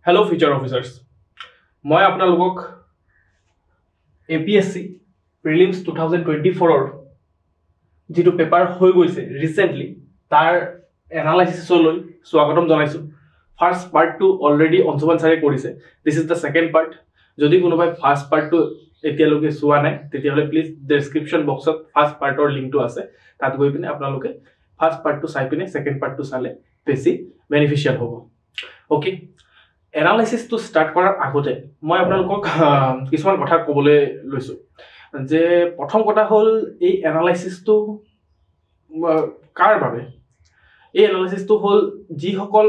Hello, future officers. মই আপোনালোকক APSC prelims 2024 যিটো পেপাৰ হৈ গৈছে ৰিসেন্টলি তাৰ এনালাইসিসলৈ স্বাগতম জনাইছো। ফাৰ্স্ট পাৰ্টটো অলৰেডি অঞ্চুমান ছাৰে কৰিছে। This is the second part. যদি কোনোবাই ফাৰ্স্ট পাৰ্টটো এতিয়ালৈকে চোৱা নাই তেতিয়াহলে প্লিজ ডেসক্ৰিপশন বক্সত ফাৰ্স্ট পাৰ্টৰ লিংকটো আছে, তাত গৈ পিনে আপোনালোকে ফাৰ্স্ট পাৰ্টটো চাই পিনে সেকেন্ড পাৰ্টটো চালে বেছি বেনিফিশিয়াল হ'ব। ওকে, এনালাইসিস টু স্টাৰ্ট কৰাৰ আগতে মই আপোনালোকক কিছুমান কথা ক'বলৈ লৈছো যে প্ৰথম কথা হ'ল এই এনালাইসিসটো কাৰ বাবে। এই এনালাইসিসটো হ'ল যিসকল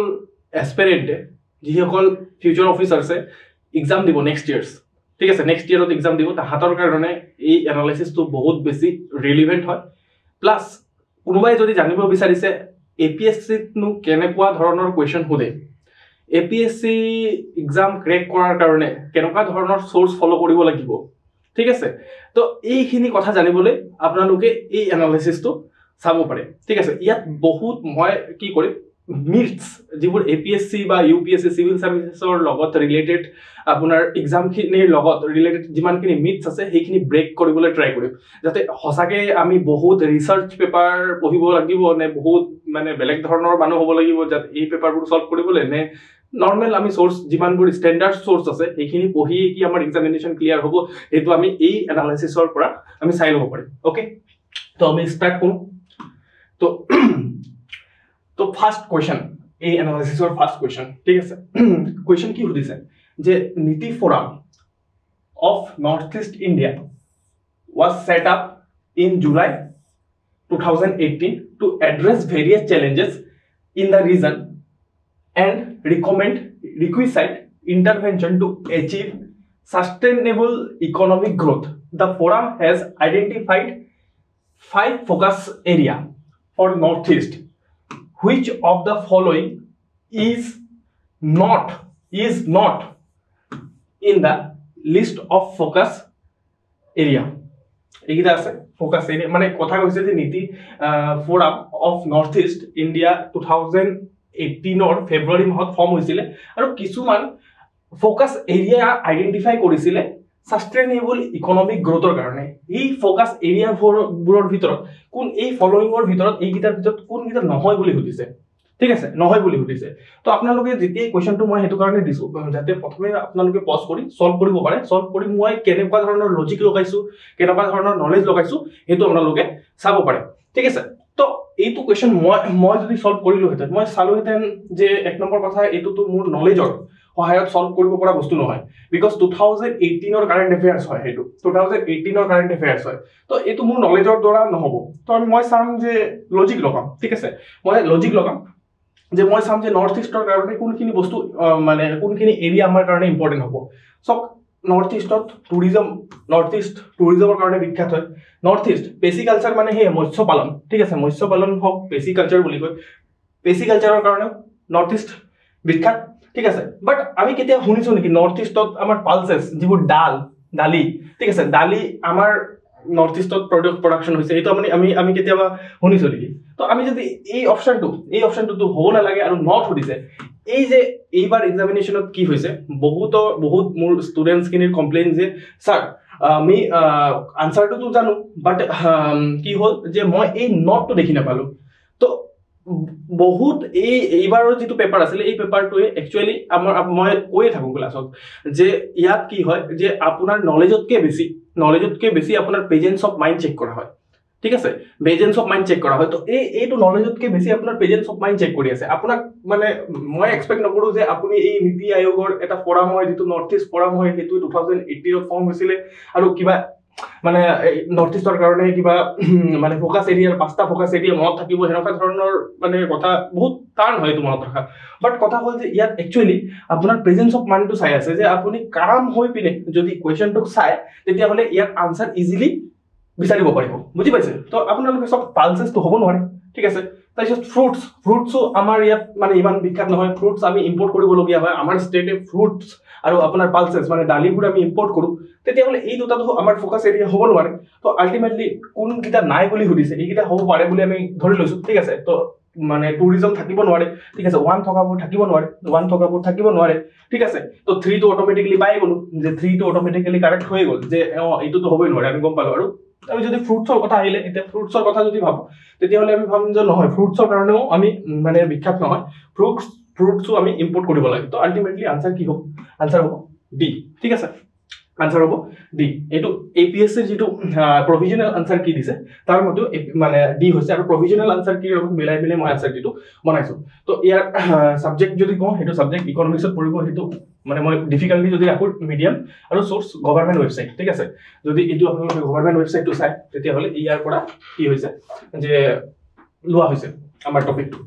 এসপিৰেণ্টে যিসকল ফিউচাৰ অফিচাৰ্ছে এক্সাম দিব নেক্সট ইয়াৰ্স, ঠিক আছে, নেক্সট ইয়াৰত এক্সাম দিব, তাহাঁতৰ কাৰণে এই এনালাইসিসটো বহুত বেছি ৰিলিভেণ্ট হয়। প্লাছ কোনোবাই যদি জানিব বিচাৰিছে APSCতনো কেনেকুৱা ধৰণৰ কুৱেশ্যন সোধে, APSC এক্সাম ক্ৰেক কৰাৰ কাৰণে কেনেকুৱা ধৰণৰ সোৰ্স ফলো কৰিব লাগিব, ঠিক আছে। তো এইখিনি কথা জানিবলৈ আপোনালোকে এই এনালাইসিসটো চাব পাৰে, ঠিক আছে। ইয়াত বহুত মই কি কৰিম মিথস যিবোৰ APSC বা UPSC সিভিল সাৰ্ভিসেসৰ লগত ৰিলেটেড আপোনাৰ এক্সামখিনিৰ লগত ৰিলেটেড যিমানখিনি মিথস আছে সেইখিনি ব্ৰেক কৰিবলৈ ট্ৰাই কৰিম, যাতে সঁচাকে আমি বহুত ৰিসাৰ্চ পেপাৰ পঢ়িব লাগিব নে বহুত মানে বেলেগ ধৰণৰ মানুহ হ'ব লাগিব যাতে এই পেপাৰবোৰ সলভ কৰিবলৈ, নে নৰ্মাল আমি সোৰ্স যিমানবোৰ স্ট্যান্ডাৰ্ড সোৰ্স আছে সেইখিনি পঢ়ি কি আমাৰ এক্সামিনেশন ক্লিয়াৰ হ'ব এটো আমি এই এনালাইসিসৰ পৰা আমি চাই ল'ব পাৰিম। ওকে, তো আমি স্টাৰ্ট কৰো। তো ফাৰ্স্ট কোয়েশ্চন, এই এনালাইসিসৰ ফার্স্ট কোয়েশ্চন, ঠিক আছে। কোয়েশ্চন কি সুধিছে যে নীতি forum of north east India was set up in July 2018 to address various challenges in the region and recommend requisite intervention to achieve sustainable economic growth. The forum has identified 5 focus areas for Northeast. Which of the following is not in the list of focus area? এইটা আছে focus area, মানে কথা কৈছে যে নীতি forum of north east India 2018 ফেব্ৰুৱাৰী মাহত form হৈছিলে আৰু কিছুমান ফোকাস এৰিয়া আইডেন্টিফাই কৰিছিলে সাস্টেইনেবল ইকোনমিক গ্ৰোথৰ কাৰণে। এই ফোকাস এৰিয়াবোৰৰ ভিতৰত কোন এই ফলোইংৰ ভিতৰত এইকেইটাৰ ভিতৰত কোনকেইটা নহয় বুলি সুধিছে, ঠিক আছে, নহয় বুলি সুধিছে। তো আপোনালোকে যেতিয়া কোৱেশ্চনটো মই হেতু কাৰণে দিছো যাতে প্ৰথমে আপোনালোকে পজ কৰি সলভ কৰিব পাৰে, সলভ কৰি মই কেনেকুৱা ধৰণৰ লজিক লগাইছো কেনেকুৱা ধৰণৰ নলেজ লগাইছো হেতু আপোনালোকে চাব পাৰে, ঠিক আছে। তো এইটো কোৱেশ্চন মই যদি সলভ কৰিলো হেতেন মই চালো হেতেন যে এক নম্বৰ কথা এইটোতো মোৰ নলেজৰ সহায়ত সলভ কৰিব পৰা বস্তু নহয়, বিকজ 2018 কাৰেন্ট এফেয়াৰ্স হয়, হেতু 2018 কাৰেন্ট এফেয়াৰ্স হয়। তো এইটো মোৰ নলেজৰ দ্বাৰা নহব, তো মই চাম যে লজিক লগাম, ঠিক আছে, মই লজিক লগাম যে মই চাম যে নর্থ ইস্টৰ কাৰণে কোনখিনি বস্তু মানে কোনখিনি এৰিয়া আমাৰ কাৰণে ইম্পৰ্টেন্ট হ'ব। সব নৰ্থ ইস্টত নৰ্থ ইস্ট টুৰিজমৰ কাৰণে বিখ্যাত হয়। নৰ্থ ইস্ট পেচি কালচাৰ মানে হে মৎস্য পালন, ঠিক আছে, মৎস্য পালন হওক পেচি কালচাৰ বুলি কয়, পেচি কালচাৰৰ কাৰণে নর্থ ইস্ট বিখ্যাত, ঠিক আছে। বাট আমি কেতিয়া শুনিছো নেকি নর্থ ইস্টত আমাৰ পালসেস যিবোৰ দালি, ঠিক আছে, দালি আমাৰ নর্থ ইস্টত প্রোডাকশন হৈছে এইটো আমি কেতিয়াবা শুনিছো নেকি। তো আমি যদি এই অপশনটো হ'ব নালাগে আৰু নট সুধিছে। এই যে এইবাৰ এক্সামিনেশনত কি হৈছে বহুত মোৰ ষ্টুডেন্টস খিনিৰ কমপ্লেইন যে স্যার আমি আনসারটো জানো বাট কি হ'ল যে মই এই নটটো দেখি নাপালো। তো বহুত এইবাৰৰ যিটো পেপাৰ আছিলে এই পেপাৰটোৱে একচুয়ালি মই কৈয়ে থাকো ক্লাছত যে ইয়াত কি হয় যে আপোনাৰ নলেজতকে বেছি আপোনাৰ প্ৰেজেন্স অফ মাইন্ড চেক কৰা হয়, ঠিক আছে, প্ৰেজেন্স অফ মাইন্ড চেক কৰা হয়। তো এইটো নলেজতকে বেছি আপোনাৰ প্ৰেজেন্স অফ মাইন্ড চেক কৰি আছে আপোনাক। মানে মই এক্সপেক্ট নকৰো যে আপুনি এই নীতি আয়োগৰ এটা ফোৰাম হয় যিটো নৰ্থ ইস্ট ফোৰাম হয় সেইটো 2018 ফৰ্ম হৈছিলে আৰু কিবা মানে নৰ্থ ইস্টৰ কাৰণে কিবা মানে ফোকাস এৰিয়াৰ 5টা ফোকাস এৰিয়া মনত থাকিব সেনেকুৱা ধৰণৰ মানে কথা বহুত টান হয় এইটো মনত ৰখা। বাট কথা হ'ল যে ইয়াত একচুয়ালি আপোনাৰ প্ৰেজেন্স অফ মাইন্ডটো চাই আছে যে আপুনি কাম হৈ পিনে যদি কুৱেশ্যনটোক চাই তেতিয়াহ'লে ইয়াত আনসাৰ ইজিলি বিচাৰিব পাৰিব, বুজি পাইছে। তো আপোনালোকে সব পালসেসটো হ'ব নোৱাৰে, ঠিক আছে। তাৰপিছত ফ্ৰুটছো আমাৰ ইয়াত মানে ইমান বিখ্যাত নহয়, ফ্ৰুটছ আমি ইম্পৰ্ট কৰিবলগীয়া হয়, আমাৰ ষ্টেটে ফ্ৰুটছ আৰু আপোনাৰ পালসেস মানে দালিবোৰ আমি ইম্পৰ্ট কৰো, তেতিয়াহ'লে এই দুটাটো আমাৰ ফোকাস এৰিয়া হ'ব নোৱাৰে। তো আলটিমেটলি কোনকেইটা নাই বুলি সুধিছে এইকেইটা হ'ব পাৰে বুলি আমি ধৰি লৈছো, ঠিক আছে। তো মানে টুৰিজম থাকিব নোৱাৰে, ঠিক আছে, 1 থকাবোৰ থাকিব নোৱাৰে, 1 থকাবোৰ থাকিব নোৱাৰে, ঠিক আছে। তো 3 টো অটোমেটিকলি পাই গলো, যে 3 টো অটোমেটিকলি কাৰেক্ট হৈ গল, যে এইটোতো হ'বই নোৱাৰে, আমি গম পালো। আৰু আমি যদি ফ্ৰুটছৰ কথা আহিলে, এতিয়া ফ্ৰুটছৰ কথা যদি ভাবো, তেতিয়াহ'লে আমি ভাবিম যে নহয়, ফ্ৰুটছৰ কাৰণেও আমি মানে বিখ্যাত নহয়, ফ্ৰুটছো আমি ইম্পৰ্ট কৰিব লাগে। তো আল্টিমেটলি আনসাৰ কি হ'ব? আনসাৰ হ'ব ডি, ঠিক আছে, আনসাৰ হ'ব ডি। এইটো APSCৰ যিটো প্ৰভিজনেল আনসাৰ কি দিছে তাৰ মতেও মানে ডি হৈছে, আৰু প্ৰভিজনেল আনসাৰ কি লগত মিলাই মিলাই মই আনসাৰ কিটো বনাইছো। তো ইয়াৰ সাবজেক্ট যদি কওঁ, সেইটো সাবজেক্ট ইকনমিক্সত পৰিব, সেইটো মানে মই ডিফিকাল্টি যদি ৰাখোঁ মিডিয়াম, আৰু সোৰ্স গভৰ্ণমেণ্ট ৱেবছাইট, ঠিক আছে। যদি এইটো আপোনালোকে গভৰ্ণমেণ্ট ৱেবছাইটটো চাই, তেতিয়াহ'লে ইয়াৰ পৰা কি হৈছে যে লোৱা হৈছে আমাৰ টপিকটো,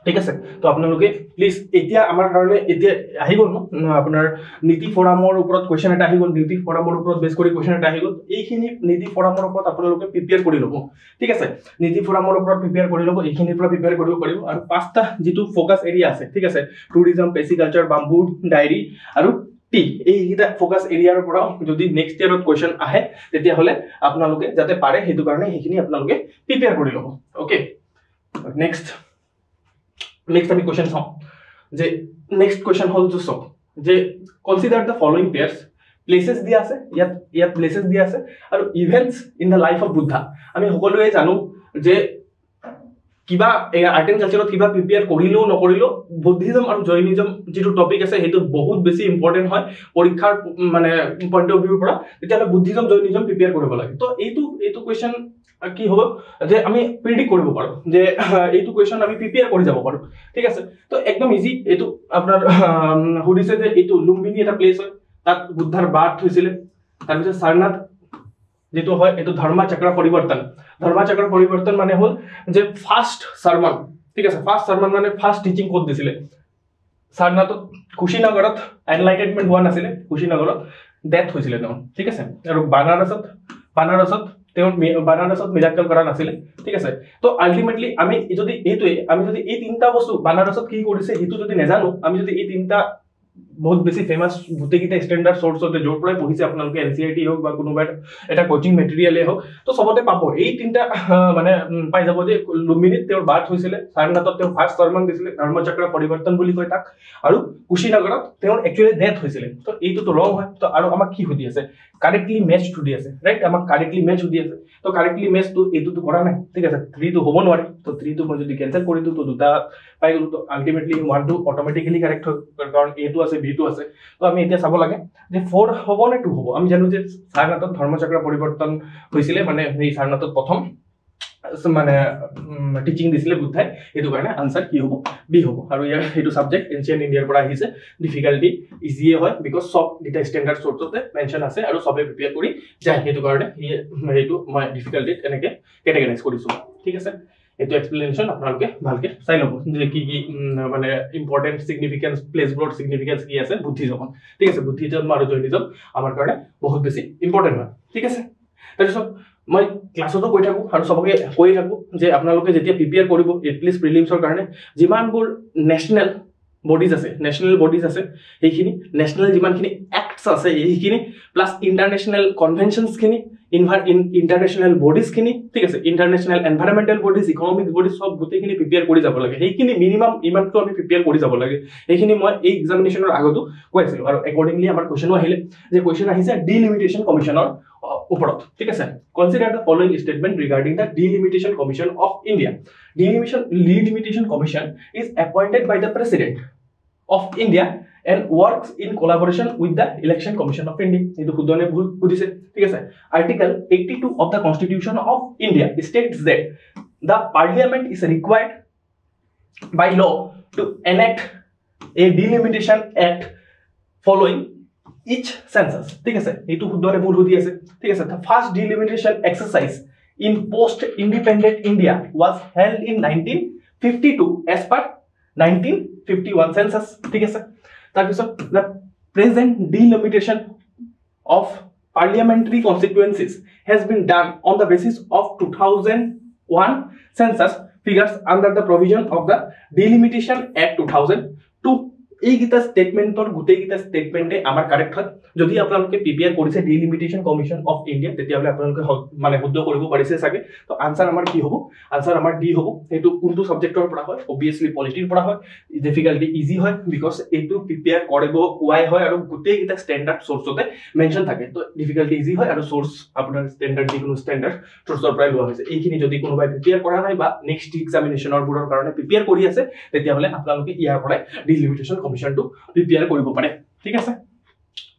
ঠিক আছে। তো আপোনালোকে প্লিজ এতিয়া আমাৰ কাৰণে এতিয়া আহি গ'ল ন আপোনাৰ নীতি ফৰামৰ ওপৰত কুৱেশ্যন এটা আহি গ'ল, নীতি ফৰামৰ ওপৰত বেছ কৰি কুৱেশ্যন এটা আহি গ'ল। এইখিনি নীতি ফৰামৰ ওপৰত আপোনালোকে প্ৰিপেয়াৰ কৰি ল'ব, ঠিক আছে। নীতি ফৰামৰ ওপৰত প্ৰিপেয়াৰ কৰি ল'ব, এইখিনিৰ পৰা প্ৰিপেয়াৰ কৰিব পাৰিব। আৰু 5টা যিটো ফ'কাছ এৰিয়া আছে, ঠিক আছে, টুৰিজম, পেচিকালচাৰ, বাম্বু, ডায়েৰী আৰু টি, এইকেইটা ফ'কাছ এৰিয়াৰ পৰা যদি নেক্সট ইয়াৰত কুৱেশ্যন আহে, তেতিয়াহ'লে আপোনালোকে যাতে পাৰে সেইটো কাৰণে সেইখিনি আপোনালোকে প্ৰিপেয়াৰ কৰি ল'ব। অ'কে, নেক্সট আমি কুৱেশ্যন চাওঁ, যে নেক্সট কুৱেশ্যন হ'ল যে চাওক, যে কনচিডাৰ দ্য ফলোইং পেয়াৰ্স, প্লেচেছ দিয়া আছে, ইয়াত প্লেচেছ দিয়া আছে, আৰু events in the life of Buddha. আমি সকলোৱে জানো যে কিবা আৰ্ট এণ্ড কালচাৰত কিবা প্ৰিপেয়াৰ কৰিলেও নকৰিলেও বুদ্ধিজম আৰু জৈনিজম যিটো টপিক আছে সেইটো বহুত বেছি ইম্পৰ্টেণ্ট হয় পৰীক্ষাৰ মানে পইণ্ট অফ ভিউৰ পৰা, তেতিয়াহ'লে বুদ্ধিজম জৈনিজম প্ৰিপেয়াৰ কৰিব লাগে। তো এইটো কুৱেশ্যন কি হ'ব যে আমি প্ৰিডিক্ট কৰিব পাৰোঁ যে এইটো কুৱেশ্যন আমি প্ৰিপেয়াৰ কৰি যাব পাৰোঁ, ঠিক আছে। তো একদম ইজি। এইটো আপোনাৰ সুধিছে যে এইটো লুম্বিনী এটা প্লেচ হয়, তাত বুদ্ধাৰ বাৰ্থ হৈছিলে। তাৰপিছত সাৰনাথ যেটো হয় এইটো ধৰ্মচক্ৰ পৰিৱৰ্তন। ধৰ্মচক্ৰ পৰিৱৰ্তন মানে হ'ল যে ফাৰ্ষ্ট সাৰমন, ঠিক আছে, ফাৰ্ষ্ট সাৰমন মানে ফাৰ্ষ্ট টিচিং ক'ত দিছিলে? সাৰনাথত, কুশীনগৰত এনলাইটেনমেণ্ট হোৱা নাছিলে, কুশীনগৰত ডেথ হৈছিলে তেওঁ, ঠিক আছে। আৰু বানাৰসত তেওঁ বানাৰসত মিৰাকল কৰা নাছিলে, ঠিক আছে। তো আল্টিমেটলি আমি যদি এই তিনিটা বস্তু বানাৰসত কি কৰিছে সেইটো যদি নাজানো, আমি যদি এই তিনিটা বহুত বেছি ফেমাস গোটেইকেইটা ষ্টেণ্ডাৰ্ড চ'ৰ্চতে য'ৰ পৰাই পঢ়িছে আপোনালোকে, NCERT হওক বা কোনোবা এটা কোচিং মেটেৰিয়েলেই হওক, তো চবতে পাব এই তিনিটা মানে পাই যাব যে লুম্বিনীত তেওঁৰ বাৰ্থ হৈছিলে, সাৰনাথত তেওঁ ফাৰ্ষ্ট সাৰমন দিছিলে, ধৰ্মচক্ৰ পৰিৱৰ্তন বুলি কয় তাক, আৰু কুশীনগৰত তেওঁৰ একচুৱেলি ডেথ হৈছিলে। তো এইটোতো ৰং হয়। তো আৰু আমাক কি সুধি আছে? কাৰেক্টলি মেচ সুধি আছে, ৰাইট? আমাক কাৰেক্টলি মেচ সুধি আছে। তো কাৰেক্টলি মেচটো এইটোতো কৰা নাই, ঠিক আছে, 3 টো হ'ব নোৱাৰে। তো 3 টো মই যদি কেনচেল কৰি দিওঁ, তো 2টা পাই গ'লো। তো আল্টিমেটলি 1 টো অট'মেটিকেলি কাৰেক্ট হয়, কাৰণ A টো আছে, B টো আছে। তো আমি এতিয়া চাব লাগে যে 4 হ'ব নে 2 হ'ব। আমি জানো যে সাৰনাথত ধৰ্মচক্ৰ পৰিৱৰ্তন হৈছিলে, মানে এই সাৰনাথত প্ৰথম মানে টিচিং দিছিলে বুদ্ধাই, সেইটো কাৰণে আনসাৰ কি হ'ব? বি হ'ব। আৰু ইয়াৰ সেইটো সাবজেক্ট এনচিয়েন্ট ইণ্ডিয়াৰ পৰা আহিছে, ডিফিকাল্টি ইজিয়ে হয়, বিকজ চব দুটা ষ্টেণ্ডাৰ্ড চ'ৰ্চতে মেনশ্যন আছে আৰু চবে প্ৰিপেয়াৰ কৰি যায়, সেইটো কাৰণে সেইটো মই ডিফিকাল্টিত এনেকৈ কেটেগৰাইজ কৰিছোঁ, ঠিক আছে। এইটো এক্সপ্লেনেশ্যন আপোনালোকে ভালকে চাই ল'ব যে কি মানে ইম্পৰ্টেণ্ট ছিগনিফিকেঞ্চ, প্লেচবোৰৰ ছিগনিফিকেঞ্চ কি আছে বুদ্ধিজমত, ঠিক আছে। বুদ্ধিজম আৰু জৈনিজম আমাৰ কাৰণে বহুত বেছি ইম্পৰ্টেণ্ট হয়, ঠিক আছে। তাৰপিছত মই ক্লাছতো কৈ থাকোঁ আৰু চবকে কৈ থাকোঁ যে আপোনালোকে যেতিয়া প্ৰিপেয়াৰ কৰিব এটলিষ্ট প্ৰিলিমছৰ কাৰণে, যিমানবোৰ নেশ্যনেল বডিজ আছে সেইখিনি, নেশ্যনেল যিমানখিনি এক্টছ আছে সেইখিনি, প্লাছ ইণ্টাৰনেশ্যনেল কনভেনশ্যনছখিনি, ইণ্টাৰনেশ্যনেল বডিজখিনি, ঠিক আছে, international environmental bodies, economics bodies, চব গোটেইখিনি প্ৰিপেয়াৰ কৰি যাব লাগে। সেইখিনি মিনিমাম ইমানটো আমি প্ৰিপেয়াৰ কৰি যাব লাগে। সেইখিনি মই এই এক্সামিনেশ্যনৰ আগতো কৈ আছিলোঁ। আৰু একৰ্ডিংলি আমাৰ কুৱেশ্যনো আহিলে, যে কুৱেশ্যন আহিছে ডিলিমিটেশ্যন কমিশ্যনৰ ওপৰত, ঠিক আছে। Consider the following statement regarding the delimitation commission of India. Delimitation Commission is appointed by the President of India and works in collaboration with the Election Commission of India. এইটো শুদ্ধনে ভুল সুধিছে, ঠিক আছে। Article 82 of the Constitution of India states that the Parliament is required by law to enact a delimitation act following each census, ঠিক আছে। এইটো শুদ্ধনে ভুল সুধি আছে, ঠিক আছে। The first delimitation exercise in post-independent India was held in 1952 as per 1951 census, ঠিক আছে। তাৰপিছত the present delimitation of parliamentary constituencies has been done on the basis of 2001 census figures under the provision of the Delimitation Act 2002, এইকেইটা ষ্টেটমেণ্টৰ গোটেইকেইটা ষ্টেটমেণ্টে আমাৰ correct হয় যদি আপোনালোকে prepare কৰিছে ডিলিমিটেশ্যন কমিশ্যন অফ ইণ্ডিয়া তেতিয়াহ'লে আপোনালোকে মানে শুদ্ধ কৰিব পাৰিছে চাগে তো আনচাৰ আমাৰ কি হ'ব আনচাৰ আমাৰ ডি হ'ব সেইটো কোনটো ছাবজেক্টৰ পৰা হয় অবভিয়াছলি পলিটিৰ পৰা হয় ডিফিকাল্টি ইজি হয় বিকজ এইটো প্ৰিপেয়াৰ কৰিব কোৱাই হয় আৰু গোটেইকেইটা ষ্টেণ্ডাৰ্ড চ'ৰ্চতে মেনশ্যন থাকে তো ডিফিকাল্টি ইজি হয় আৰু চ'ৰ্চ আপোনাৰ ষ্টেণ্ডাৰ্ড যিকোনো ষ্টেণ্ডাৰ্ড চ'ৰ্চৰ পৰাই লোৱা হৈছে এইখিনি যদি কোনোবাই প্ৰিপেয়াৰ কৰা নাই বা নেক্সট এক্সামিনেশ্যনৰবোৰৰ কাৰণে প্ৰিপেয়াৰ কৰি আছে তেতিয়াহ'লে আপোনালোকে ইয়াৰ পৰাই ডিলিমিটেশ্যন কমিশ্যনটো প্ৰিপেয়াৰ কৰিব পাৰে ঠিক আছে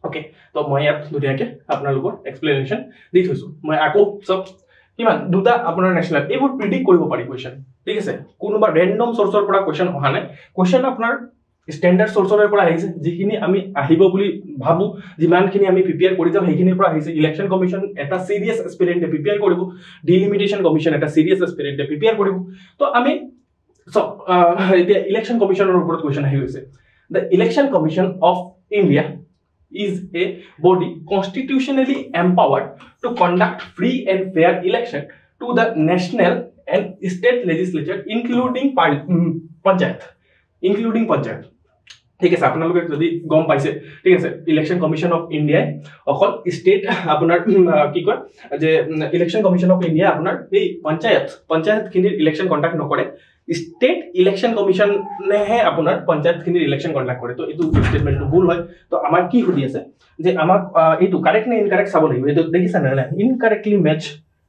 ওকে তো মই ইয়াত ধুনীয়াকৈ আপোনালোকৰ এক্সপ্লেনেশ্যন দি থৈছোঁ মই আকৌ চব কিমান দুটা আপোনাৰ নেশ্যনেল এইবোৰ প্ৰিডিক্ট কৰিব পাৰি কুৱেশ্যন ঠিক আছে কোনোবা ৰেণ্ডম চ'ৰ্চৰ পৰা কুৱেশ্যন অহা নাই কুৱেশ্যন আপোনাৰ ষ্টেণ্ডাৰ্ড চ'ৰ্চৰ পৰা আহিছে যিখিনি আমি আহিব বুলি ভাবোঁ যিমানখিনি আমি প্ৰিপেয়াৰ কৰি যাওঁ সেইখিনিৰ পৰা আহিছে ইলেকশ্যন কমিশ্যন এটা চিৰিয়াছ এক্সপিৰিয়েণ্টে প্ৰিপেয়াৰ কৰিব ডিলিমিটেশ্যন কমিশ্যন এটা চিৰিয়াছ এক্সপিৰিয়েণ্টে প্ৰিপেয়াৰ কৰিব তো আমি চব এতিয়া ইলেকশ্যন কমিশ্যনৰ ওপৰত কুৱেশ্যন আহি গৈছে the election commission of India is a body constitutionally empowered to conduct free and fair election to the national and state legislature including panchayat ঠিক আছে আপোনালোকে যদি গম পাইছে ঠিক আছে ইলেকশ্যন কমিশ্যন অফ ইণ্ডিয়াই অকল ষ্টেট আপোনাৰ কি কয় যে ইলেকশ্যন কমিশ্যন অফ ইণ্ডিয়া আপোনাৰ এই পঞ্চায়তখিনিৰ ইলেকশ্যন কণ্ডাক্ট নকৰে ষ্টেট ইলেকশ্যন কমিশ্যনেহে আপোনাৰ পঞ্চায়তখিনিৰ ইলেকশ্যন কণ্ডাক্ট কৰে তো এইটো ষ্টেটমেণ্টটো ভুল হয় তো আমাৰ কি সুধি আছে যে আমাক এইটো কাৰেক্ট নে ইনকাৰেক্ট চাব লাগিব এইটো দেখিছা নে ইনকাৰেক্টলি মেচ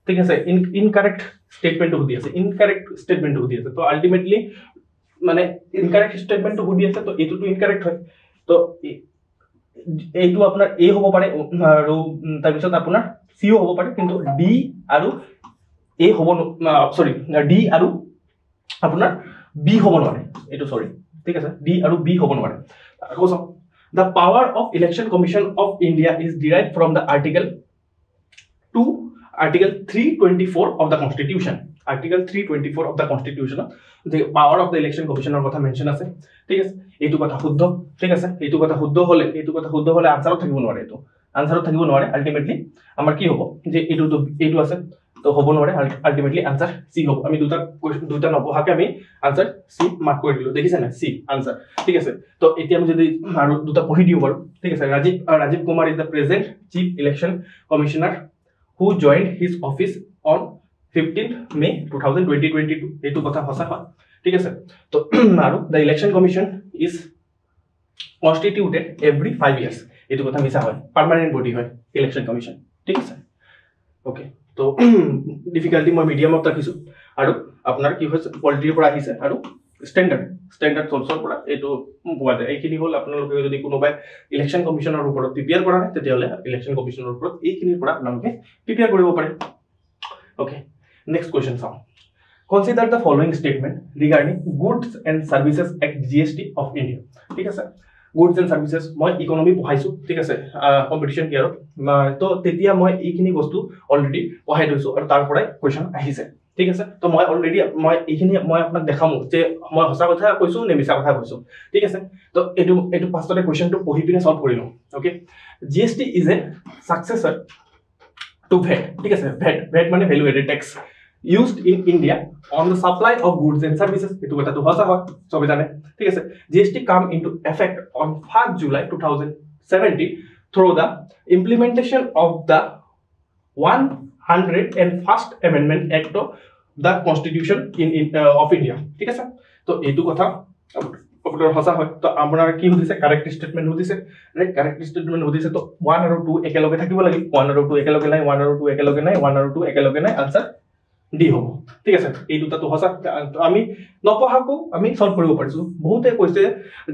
ঠিক আছে ইনকাৰেক্ট ষ্টেটমেণ্টটো সুধি আছে ইনকাৰেক্ট ষ্টেটমেণ্টটো সুধি আছে তো আল্টিমেটলি মানে ইনকাৰেক্ট ষ্টেটমেণ্টটো সুধি আছে তো এইটোতো ইনকাৰেক্ট হয় তো এইটো আপোনাৰ এ হ'ব পাৰে আৰু তাৰপিছত আপোনাৰ চিও হ'ব পাৰে কিন্তু ডি আৰু এ হ'ব চৰি ডি আৰু আপোনাৰ বি হ'ব নোৱাৰে এইটো চৰি ঠিক আছে ডি আৰু বি হ'ব নোৱাৰে আকৌ চাওক the power of election commission of India is derive from the article 324 of the constitution article 324 of the constitution the power of the election commission কথা মেনশন আছে ঠিক আছে এইটো কথা শুদ্ধ ঠিক আছে এইটো কথা শুদ্ধ হলে আনসারত থাকিব নোৱাৰে এইটো আনসাৰত থাকিব নোৱাৰে আলটিমেটলি আমাৰ কি হ'ব যে এইটো আছে তো হ'ব নোৱাৰে আলটিমেটলি আনসাৰ সি হ'ব আমি দুটা নবহাকে আমি আনসাৰ সি মাৰ্ক কৰি দিলো দেখিছে না সি আনসাৰ ঠিক আছে তো এতিয়া আমি যদি আৰু দুটা পঢ়ি দিও বাৰু ঠিক আছে Rajiv Kumar is the present chief election commissioner who joined his office on 15th May 2022 এইটো কথা সঁচা হয় ঠিক আছে তো আৰু the election commission is constituted every 5 years এইটো কথা মিছা হয় পার্মানেন্ট বডি হয় ইলেকশ্যন কমিশন ঠিক আছে ওকে তো ডিফিকাল্টি মই মিডিয়ামত ৰাখিছো আৰু আপোনাৰ কি হৈছে পলিটিৰ পৰা আহিছে আৰু ষ্টেণ্ডাৰ্ড চ'ৰ্চৰ পৰা এইটো পোৱা যায় এইখিনি হ'ল আপোনালোকে যদি কোনোবাই ইলেকশ্যন কমিশ্যনৰ ওপৰত প্ৰিপেয়াৰ কৰা নাই তেতিয়াহ'লে ইলেকশ্যন কমিশ্যনৰ ওপৰত এইখিনিৰ পৰা আপোনালোকে প্ৰিপেয়াৰ কৰিব পাৰে ওকে নেক্সট কুৱেশ্যন চাওঁ consider the following statement regarding goods and services act GST of India ঠিক আছে গুডছ এণ্ড ছাৰ্ভিচেছ মই ইকনমি পঢ়াইছোঁ ঠিক আছে কম্পিটিশ্যন কেয়াৰত তো তেতিয়া মই এইখিনি বস্তু অলৰেডি পঢ়াই থৈছোঁ আৰু তাৰ পৰাই কুৱেশ্যন আহিছে ঠিক আছে তো মই অলৰেডি মই এইখিনি মই আপোনাক দেখামো যে মই সঁচা কথা কৈছোঁ নে মিছা কথা কৈছোঁ ঠিক আছে তো এইটো ফাৰ্ষ্টতে কুৱেশ্যনটো পঢ়ি পিনে সলভ কৰি লওঁ okay GST is a successor to VAT ঠিক আছে ভেট মানে value added tax used in India on the supply of goods and services এইটো কথাটো সঁচা হয় সবে জানে ঠিক আছে GST come into effect on 1st July 2017 through the implementation of the 101st Amendment Act of the Constitution of India ঠিক আছে তো এইটো কথা আপোনাৰ সঁচা হয় তো আপোনাৰ কি হৈছে কাৰেক্ট ষ্টেটমেণ্ট হৈছে ৰাইট কাৰেক্ট ষ্টেটমেণ্ট হৈছে তো 1 আৰু 2 একেলগে থাকিব লাগিব 1 আৰু 2 একেলগে নাই 1 আৰু 2 একেলগে নাই 1 আৰু 2 একেলগে নাই আনসাৰ ডি হ'ব ঠিক আছে এই দুটাটো সঁচা আমি নপঢ়াকো আমি সলভ কৰিব পাৰিছো বহুতে কৈছে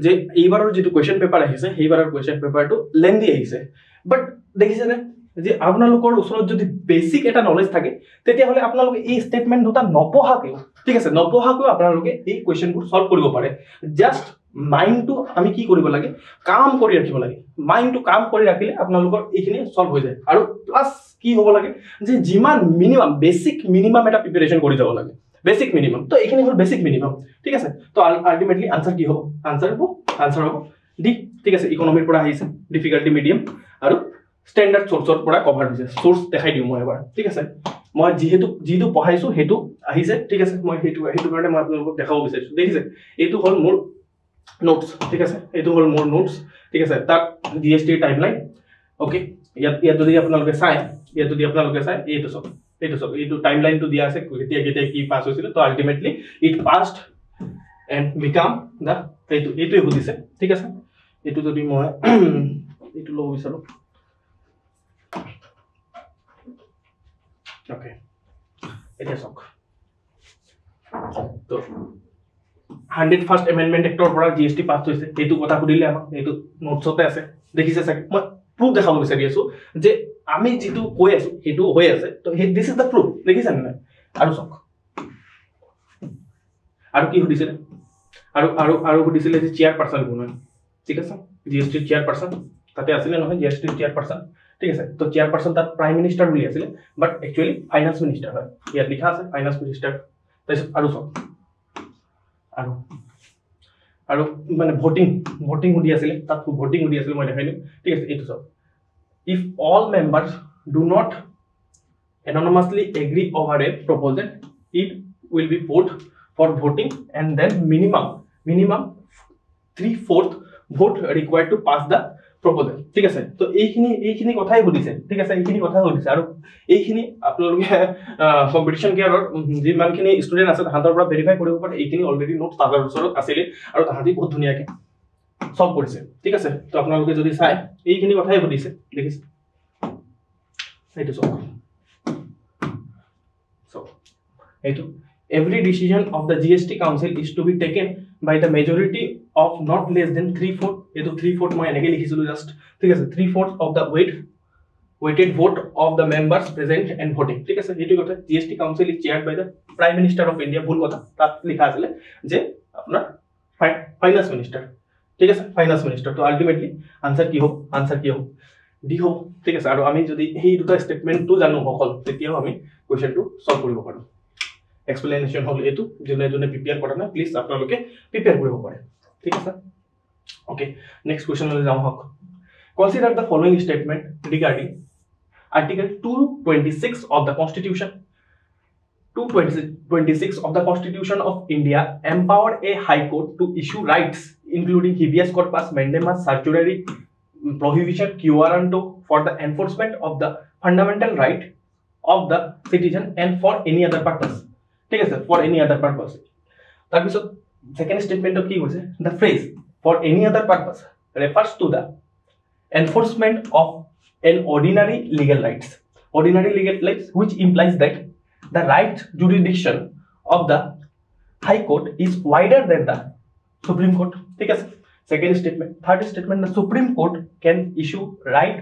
যে এইবাৰৰ যেটো কোৱেশ্চন পেপাৰ আহিছে সেইবাৰৰ কোৱেশ্চন পেপাৰটো লেন্দি আহিছে বাট দেখিছেনে যে আপোনালোকৰ ওচৰত যদি বেসিক এটা নলেজ থাকে তেতিয়াহলে আপোনালোকে এই ষ্টেটমেন্ট দুটা নপঢ়াকেও ঠিক আছে নপঢ়াকেও আপোনালোকে এই কোৱেশ্চনবোৰ সলভ কৰিব পাৰে জাস্ট মাইন্ডটো আমি কি কৰিব লাগে কাম কৰি ৰাখিব লাগে মাইন্ডটো কাম কৰি ৰাখিলে আপোনালোকৰ এইখিনি সলভ হৈ যায় আৰু প্লাস কি হ'ব লাগে যে যিমান মিনিমাম বেসিক মিনিমাম এটা প্ৰিপাৰেচন কৰি যাব লাগে বেসিক মিনিমাম তো এইখিনি হ'ল বেসিক মিনিমাম ঠিক আছে তো আলটিমেটলি আনসাৰ কি হ'ব আনসাৰ হ'ব ডি ঠিক আছে ইকনমিৰ পৰা আহিছে ডিফিকাল্টি মিডিয়াম আৰু ষ্টেণ্ডাৰ্ড চ'ৰ্চৰ পৰা কভাৰ হৈছে চ'ৰ্চ দেখাই দিওঁ মই এবাৰ ঠিক আছে মই যিটো পঢ়াইছো হেতু আহিছে ঠিক আছে মই হেতু কাৰণে মই আপোনালোকক দেখাব বিচাৰিছো দেখিছে এইটো হ'ল মোৰ নোটস ঠিক আছে এইটো হ'ল মোৰ নোটস ঠিক আছে তাত জিএসটি টাইমলাইন ওকে ইয়াত যদি আপোনালোকে চাই এইটো সব এইটো টাইমলাইনটো দিয়া আছে কেতিয়া কেতিয়া কি পাস হৈছিল তো ultimately it passed and became the এইটোৱে সুধিছে ঠিক আছে এইটো যদি মই এইটো লব বিচাৰো ওকে এটা সক তো 101st এমেন্ডমেন্ট এক্টৰ পৰা জিএসটি পাস হৈছে এইটো কথা সুধিলে আমাক এইটো নোটছতে আছে দেখিছে চাগে মই প্রুফ দেখাব বিচাৰি আছো যে আমি যেটো কৈ আছো হেতু হৈ আছে তো দিস ইজ দা প্রুফ দেখিছেন না আৰু সক আৰু কি সুধিছিল আৰু সুধিছিল যে চেয়ারপারসন কোন ঠিক আছে জিএসটি চেয়ারপারসন তাতে আছিল নহয় জিএসটি চেয়ারপারসন ঠিক আছে তো চেয়ারপারসন তাত প্ৰাইম মিনিষ্টাৰ বুলি আছিল বাট একচুয়ালি ফাইনান্স মিনিষ্টাৰ হয় ইয়াত লিখা আছে ফাইনান্স মিনিষ্টাৰ তাইছ আৰু সক আৰু মানে ভোটিং উদি আছিল তাত ভোটিং উদি আছিল মই দেখাইলো ঠিক আছে এইটো সব if all members do not anonymously agree over a proposal it will be put for voting and then minimum 3/4 vote required to pass the proposal ঠিক আছে তো এইখিনি কথাই সুধিছে ঠিক আছে এইখিনি কথা সুধিছে আৰু এইখিনি আপোনালোকে কম্পিটিশন কেয়াৰৰ যিমানখিনি ষ্টুডেন্ট আছে তাহাঁতৰ পৰা ভেৰিফাই কৰিব পাৰে এইখিনি অলৰেডি নোট তাহাঁতৰ ওচৰত আছিল আৰু তাহাঁতি বহুত ধুনীয়াকে সলভ কৰিছে ঠিক আছে তো আপোনালোকে যদি চাই এইখিনি কথাই সুধিছে দেখিছে এইটো সো এইটো every decision of the GST council is to be taken by the majority of not less than 3/4 eto 3/4 মই এনেকে লিখিছিলো জাস্ট ঠিক আছে 3/4 of the weighted vote of the members present and voting ঠিক আছে এইটো কথা GST council is chaired by the prime minister of India ভুল কথা তাত লিখা আছিল যে আপোনাৰ ফাইনান্স মিনিষ্টাৰ ঠিক আছে ফাইনান্স মিনিষ্টাৰ তো আলটিমেটলি আনসাৰ কি হ'ব ডি হ'ব ঠিক আছে আৰু আমি যদি এই দুটা স্টেটমেন্টটো জানো হকল তেতিয়াও আমি কোৱেশ্চনটো সলভ কৰিব পাৰো explanation হল এটো জনে প্ৰিপেয়াৰ কৰা না প্লিজ আপোনালোকে প্ৰিপেয়াৰ কৰিব পাৰে ঠিক আছে ওকে নেক্সট কোৱেশ্চন লৈ যাও হক consider the following statement regarding article 226 of the constitution 226 of the constitution of India empower a high court to issue rights including habeas corpus mandamus certiorari prohibition quo warranto for the enforcement of the fundamental right of the citizen and for any other purpose ঠিক আছে for any other purpose তাৰ পিছত second স্টেটমেন্টত কি কৈছে the phrase for any other purpose refers to the enforcement of an ordinary legal rights which implies that the right jurisdiction of the high court is wider than the supreme court ঠিক আছে second statement third statement the supreme court can issue rights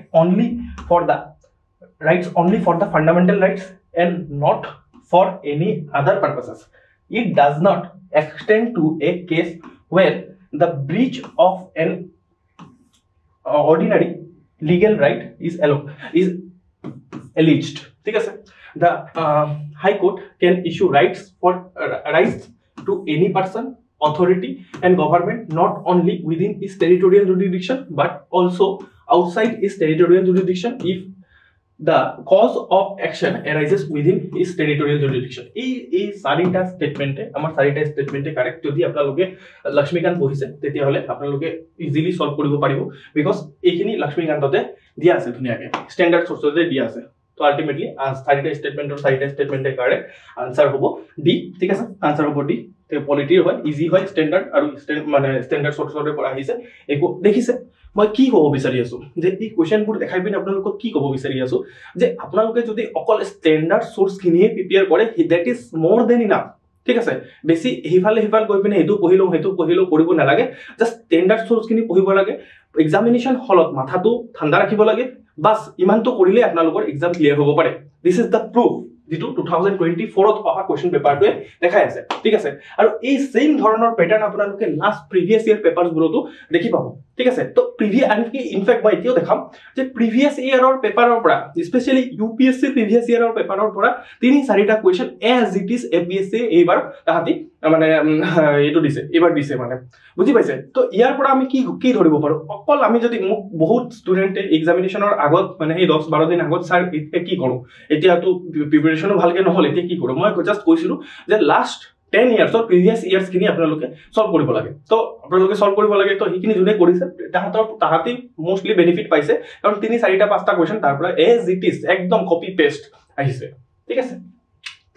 only for the fundamental rights and not for any other purposes it does not extend to a case where the breach of an ordinary legal right is alleged ঠিক আছে the high court can issue rights to any person authority and government not only within its territorial jurisdiction but also outside its territorial jurisdiction if the cause of action arises within its territorial jurisdiction এই চাৰিটা স্টেটমেন্টে আমাৰ চাৰিটা স্টেটমেন্টে correct যদি আপোনালোকে লক্ষ্মীকান্ত পঢ়িছে তেতিয়া হলে আপোনালোকে ইজিলি সলভ কৰিব পাৰিব বিকজ এইখিনি লক্ষ্মীকান্ততে দিয়া আছে ধুনীয়াকে স্ট্যান্ডাৰ্ড সোৰ্সতে দিয়া আছে তো আলটিমেটলি চাৰিটা স্টেটমেন্টৰ কাৰেক্ট আনসাৰ হ'ব ডি ঠিক আছে আনসাৰ হ'ব ডি তে পলিটিৰ হয় ইজি হয় স্ট্যান্ডাৰ্ড আৰু মানে স্ট্যান্ডাৰ্ড সোৰ্সতে পৰা আহিছে একো দেখিছে মই কি হ'ব বিচাৰি আছো যে এই কোৱেশ্চনবোৰ দেখাই পিনে আপোনালোকক কি ক'ব বিচাৰি আছো যে আপোনালোকে যদি অকল স্ট্যান্ডাৰ্ড সোৰ্স খিনিয়ে প্ৰিপেয়াৰ কৰে that is more then enough ঠিক আছে বেছি হিফালে গৈ পিনে হেতু পঢ়িলো কৰিব নালাগে জাস্ট স্ট্যান্ডাৰ্ড সোৰ্স খিনি পঢ়িব লাগে এক্সামিনেশন হলত মাথাটো ঠাণ্ডা ৰাখিব লাগে বাস ইমানটো কৰিলে আপোনালোকৰ এক্সাম ক্লিয়াৰ হ'ব পাৰে দিস ইজ দা প্ৰুফ যেটো 2024ত অহা কোৱেশ্চন পেপাৰটোৱে দেখাই আছে ঠিক আছে আৰু এই সেম ধৰণৰ প্যাটাৰ্ন আপোনালোকে লাষ্ট প্ৰিভিয়াস ইয়াৰ পেপাৰছবোৰতো দেখি পাব ঠিক আছে তো আনকি ইনফ্যাক্ট মই এতিয়াও দেখাম যে প্ৰিভিয়াস ইয়াৰৰ পেপাৰৰ পৰা স্পেশালি ইউপিএসসি প্ৰিভিয়াস ইয়াৰৰ পেপাৰৰ পৰা 3-4টা question as it is APSC এইবাৰ তাহাতি মানে এটো দিছে এবাৰ দিছে মানে বুজি পাইছে তো ইয়াৰ পৰা আমি কি ধৰিব পাৰো অকল আমি যদি মোক বহুত ষ্টুডেন্টে এক্সামিনেশনৰ আগত মানে এই 10-12 দিন আগত স্যাৰ কি কৰো এতিয়াতো প্ৰিপাৰেচনো ভালকে নহল এতিয়া কি কৰো মই জাস্ট কৈছিলো যে লাষ্ট 10 ইয়াৰ্ছৰ প্ৰিভিয়াছ ইয়াৰ্ছখিনি আপোনালোকে সলভ কৰিব লাগে তো আপোনালোকে সলভ কৰিব লাগে তো সেইখিনি যোনে কৰিছে তাহাঁতি মোষ্টলি বেনিফিট পাইছে কাৰণ 3-4টা 5টা কুৱেশ্যন তাৰ পৰা এজ ইট ইজ একদম কপি পেষ্ট আহিছে ঠিক আছে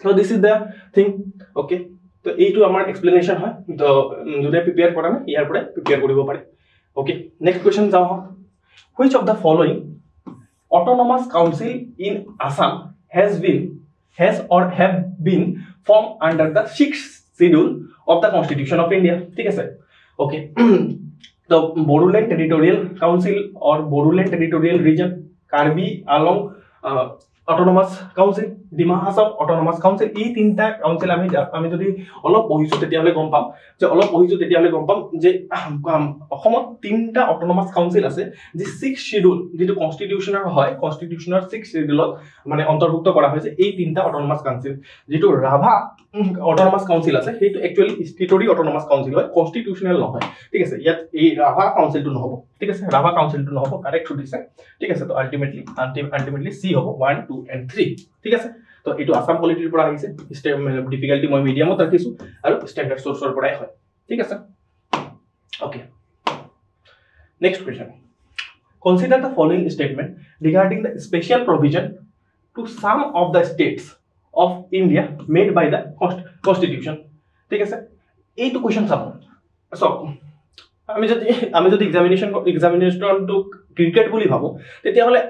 so this is the thing okay তো এইটো আমাৰ এক্সপ্লেনেশ্যন হয় তো যোনে প্ৰিপেয়াৰ কৰা নাই ইয়াৰ পৰা প্ৰিপেয়াৰ কৰিব পাৰে okay next question যাও which of the following autonomous council in Assam has or have been formed under the 6th schedule of the Constitution of India ঠিক আছে okay the Bodoland Territorial Council or Bodoland Territorial Region Karbi Along Autonomous Council Dima Hassan Autonomous Council এই তিনটা council আমি যদি অলপ পঢ়িছো তেতিয়ালে গম পাম যে অসমত তিনটা অটোনমাস কাউন্সিল আছে যে 6 শিডিউল যেটো কনস্টিটিউশনাল হয় কনস্টিটিউশনাল 6 শিডিউলত মানে অন্তৰ্ভুক্ত কৰা হৈছে এই তিনটা অটোনমাস কাউন্সিল যেটো ৰাভা অটোনমাস কাউন্সিল আছে সেইটো একচুয়ালি স্টেটৰি অটোনমাস কাউন্সিল হয় কনস্টিটিউশনাল নহয় ঠিক আছে ইয়াত এই ৰাভা কাউন্সিলটো নহব ঠিক আছে ৰাভা কাউন্সিলটো নহব কাৰেক্ট দিছে ঠিক আছে তো আলটিমেটলি সি হ'ব 1 2 and 3 ঠিক আছে তো এটো আসাম পলিটিৰ পৰা আহিছে ডিফিকাল্টি মই মিডিয়ামত ৰাখিছো আৰু স্ট্যান্ডাৰ্ড সোৰ্সৰ পৰাই হয় ঠিক আছে okay next question consider the following statement regarding the special provision to some of the states of India made by the constitution ঠিক আছে এইটো কোৱেশ্চন চাব সো আমি যদি এক্সামিনেশন টু ক্ৰিকেট বুলি ভাবো তেতিয়া হলে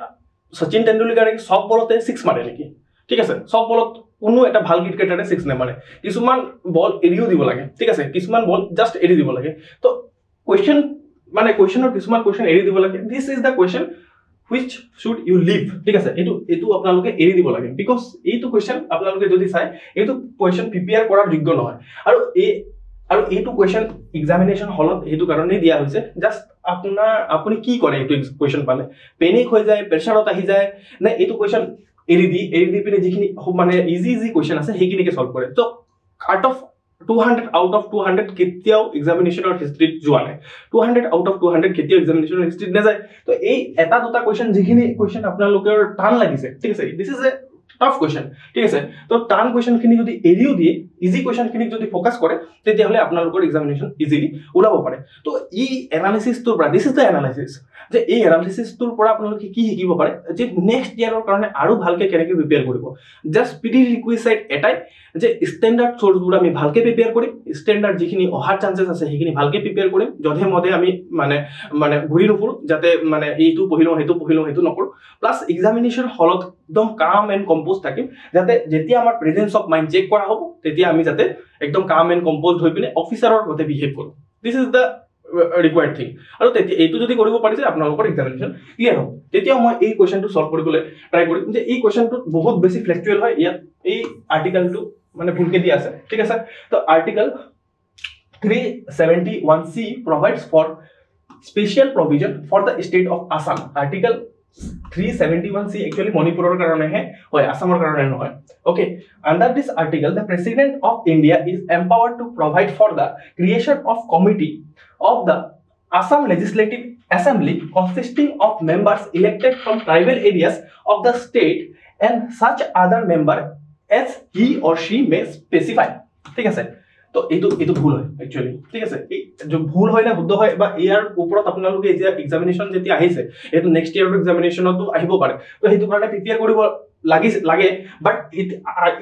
সচিন তেণ্ডুলকাৰে সব বলতে 6 মাৰে নেকি ঠিক আছে সব বলত কোনো এটা ভাল ক্ৰিকেটাৰে 6 নেমাৰে কিছুমান বল এৰিও দিব লাগে ঠিক আছে কিছুমান বল জাস্ট এৰি দিব লাগে তো কোৱেশ্চনৰ কিছুমান কোৱেশ্চন এৰি দিব লাগে this is da question which should you leave ঠিক আছে এটো আপোনালোকে এৰি দিব লাগে বিকজ এইটো কোৱেশ্চন আপোনালোকে যদি চাই এইটো কোৱেশ্চন প্ৰিপেয়াৰ কৰাৰ যোগ্য নহয় আৰু এইটো কোৱেশ্চন এক্সামিনেশন হলত এইটো কাৰণে দিয়া হৈছে জাস্ট আপুনি কি কৰে এইটো কোৱেশ্চন পালে পেনিক হৈ যায় প্ৰেছাৰত আহি যায় না এইটো কোৱেশ্চন এৰি দি পিনে যিখিনি মানে ইজি কোৱেশ্চন আছে সেইখিনিকে সলভ কৰে তো কাট অফ 200 out of 200 কেতিয়াও এক্সামিনেশনৰ হিষ্ট্ৰীত যোৱা নাই 200 out of 200 কেতিয়াও এক্সামিনেশনৰ হিষ্ট্ৰীত নাযায় তো এই এটা দুটা কোৱেশ্চন যিখিনি কোৱেশ্চন আপোনালোকৰ টান লাগিছে ঠিক আছে this is a tough question ঠিক আছে তো টান কোৱেশ্চন খিনি যদি এৰিও দিয়ে ইজি কোৱেশ্চন খিনি যদি ফোকাস কৰে তেতিয়া হলে আপোনালোকৰ এক্সামিনেশন ইজিলি ওলাব পাৰে তো ই এনালাইসিস তোৰ পৰা দিস ইজ দ্য এনালাইসিস যে এই এনালাইসিস তোৰ পৰা আপোনালোকে কি শিকিব পাৰে যে নেক্সট ইয়াৰৰ কাৰণে আৰু ভালকে কেনেকৈ প্ৰিপেয়াৰ কৰিব জাস্ট প্ৰিটি ৰিকুইসাইড এটাই যে স্ট্যান্ডাৰ্ড সোৰ্সবোৰ আমি ভালকে প্ৰিপেয়াৰ কৰিম স্ট্যান্ডাৰ্ড যিখিনি অহাৰ চান্সেস আছে সেইখিনি ভালকে প্ৰিপেয়াৰ কৰিম যধে মধে আমি মানে ঘূৰি নুফুৰো যাতে মানে এইটো পঢ়িলো সেইটো নকৰো প্লাস এক্সামিনেশন হলত একদম কাম এন্ড কম্পোজ থাকিম যাতে যেতিয়া আমাৰ প্ৰেজেন্স অফ মাইন্ড চেক কৰা হ'ব তেতিয়া আমি যাতে একদম কাম এন্ড কম্পোজ হৈ পিনে অফিচাৰৰ গতে বিহেভ কৰো this is da required thing আৰু তেতিয়া এইটো যদি কৰিব পাৰিছে আপোনালোকৰ এক্সামিনেশন ক্লিয়াৰ হ'ব তেতিয়া মই এই কোৱেশ্চনটো সলভ কৰিবলৈ ট্ৰাই কৰিম যে এই কোৱেশ্চনটো বহুত বেছি ফ্লেক্সুৱেল হয় ইয়াত এই আৰ্টিকেলটো মানে ভুলকে দিয়া আছে ঠিক আছে তো article 371C provides for special provision for the state of Assam article 371C actually Manipurar karone hai hoy Assamor karone nohoy okay under this article the president of India is empowered to provide for the creation of committee of the Assam Legislative Assembly consisting of members elected from tribal areas of the state and such other member as he or she may specify ঠিক আছে তো এইটো ভুল হয় actually ঠিক আছে এই যে ভুল হয় না শুদ্ধ হয় বা ইয়াৰ ওপৰত আপোনালোকে এতিয়া এক্সামিনেশন যেতিয়া আহিছে এটো নেক্সট ইয়াৰৰ এক্সামিনেশনতো আহিব পাৰে তো হেতু কাৰণে প্ৰিপেয়াৰ কৰিব লাগে বাট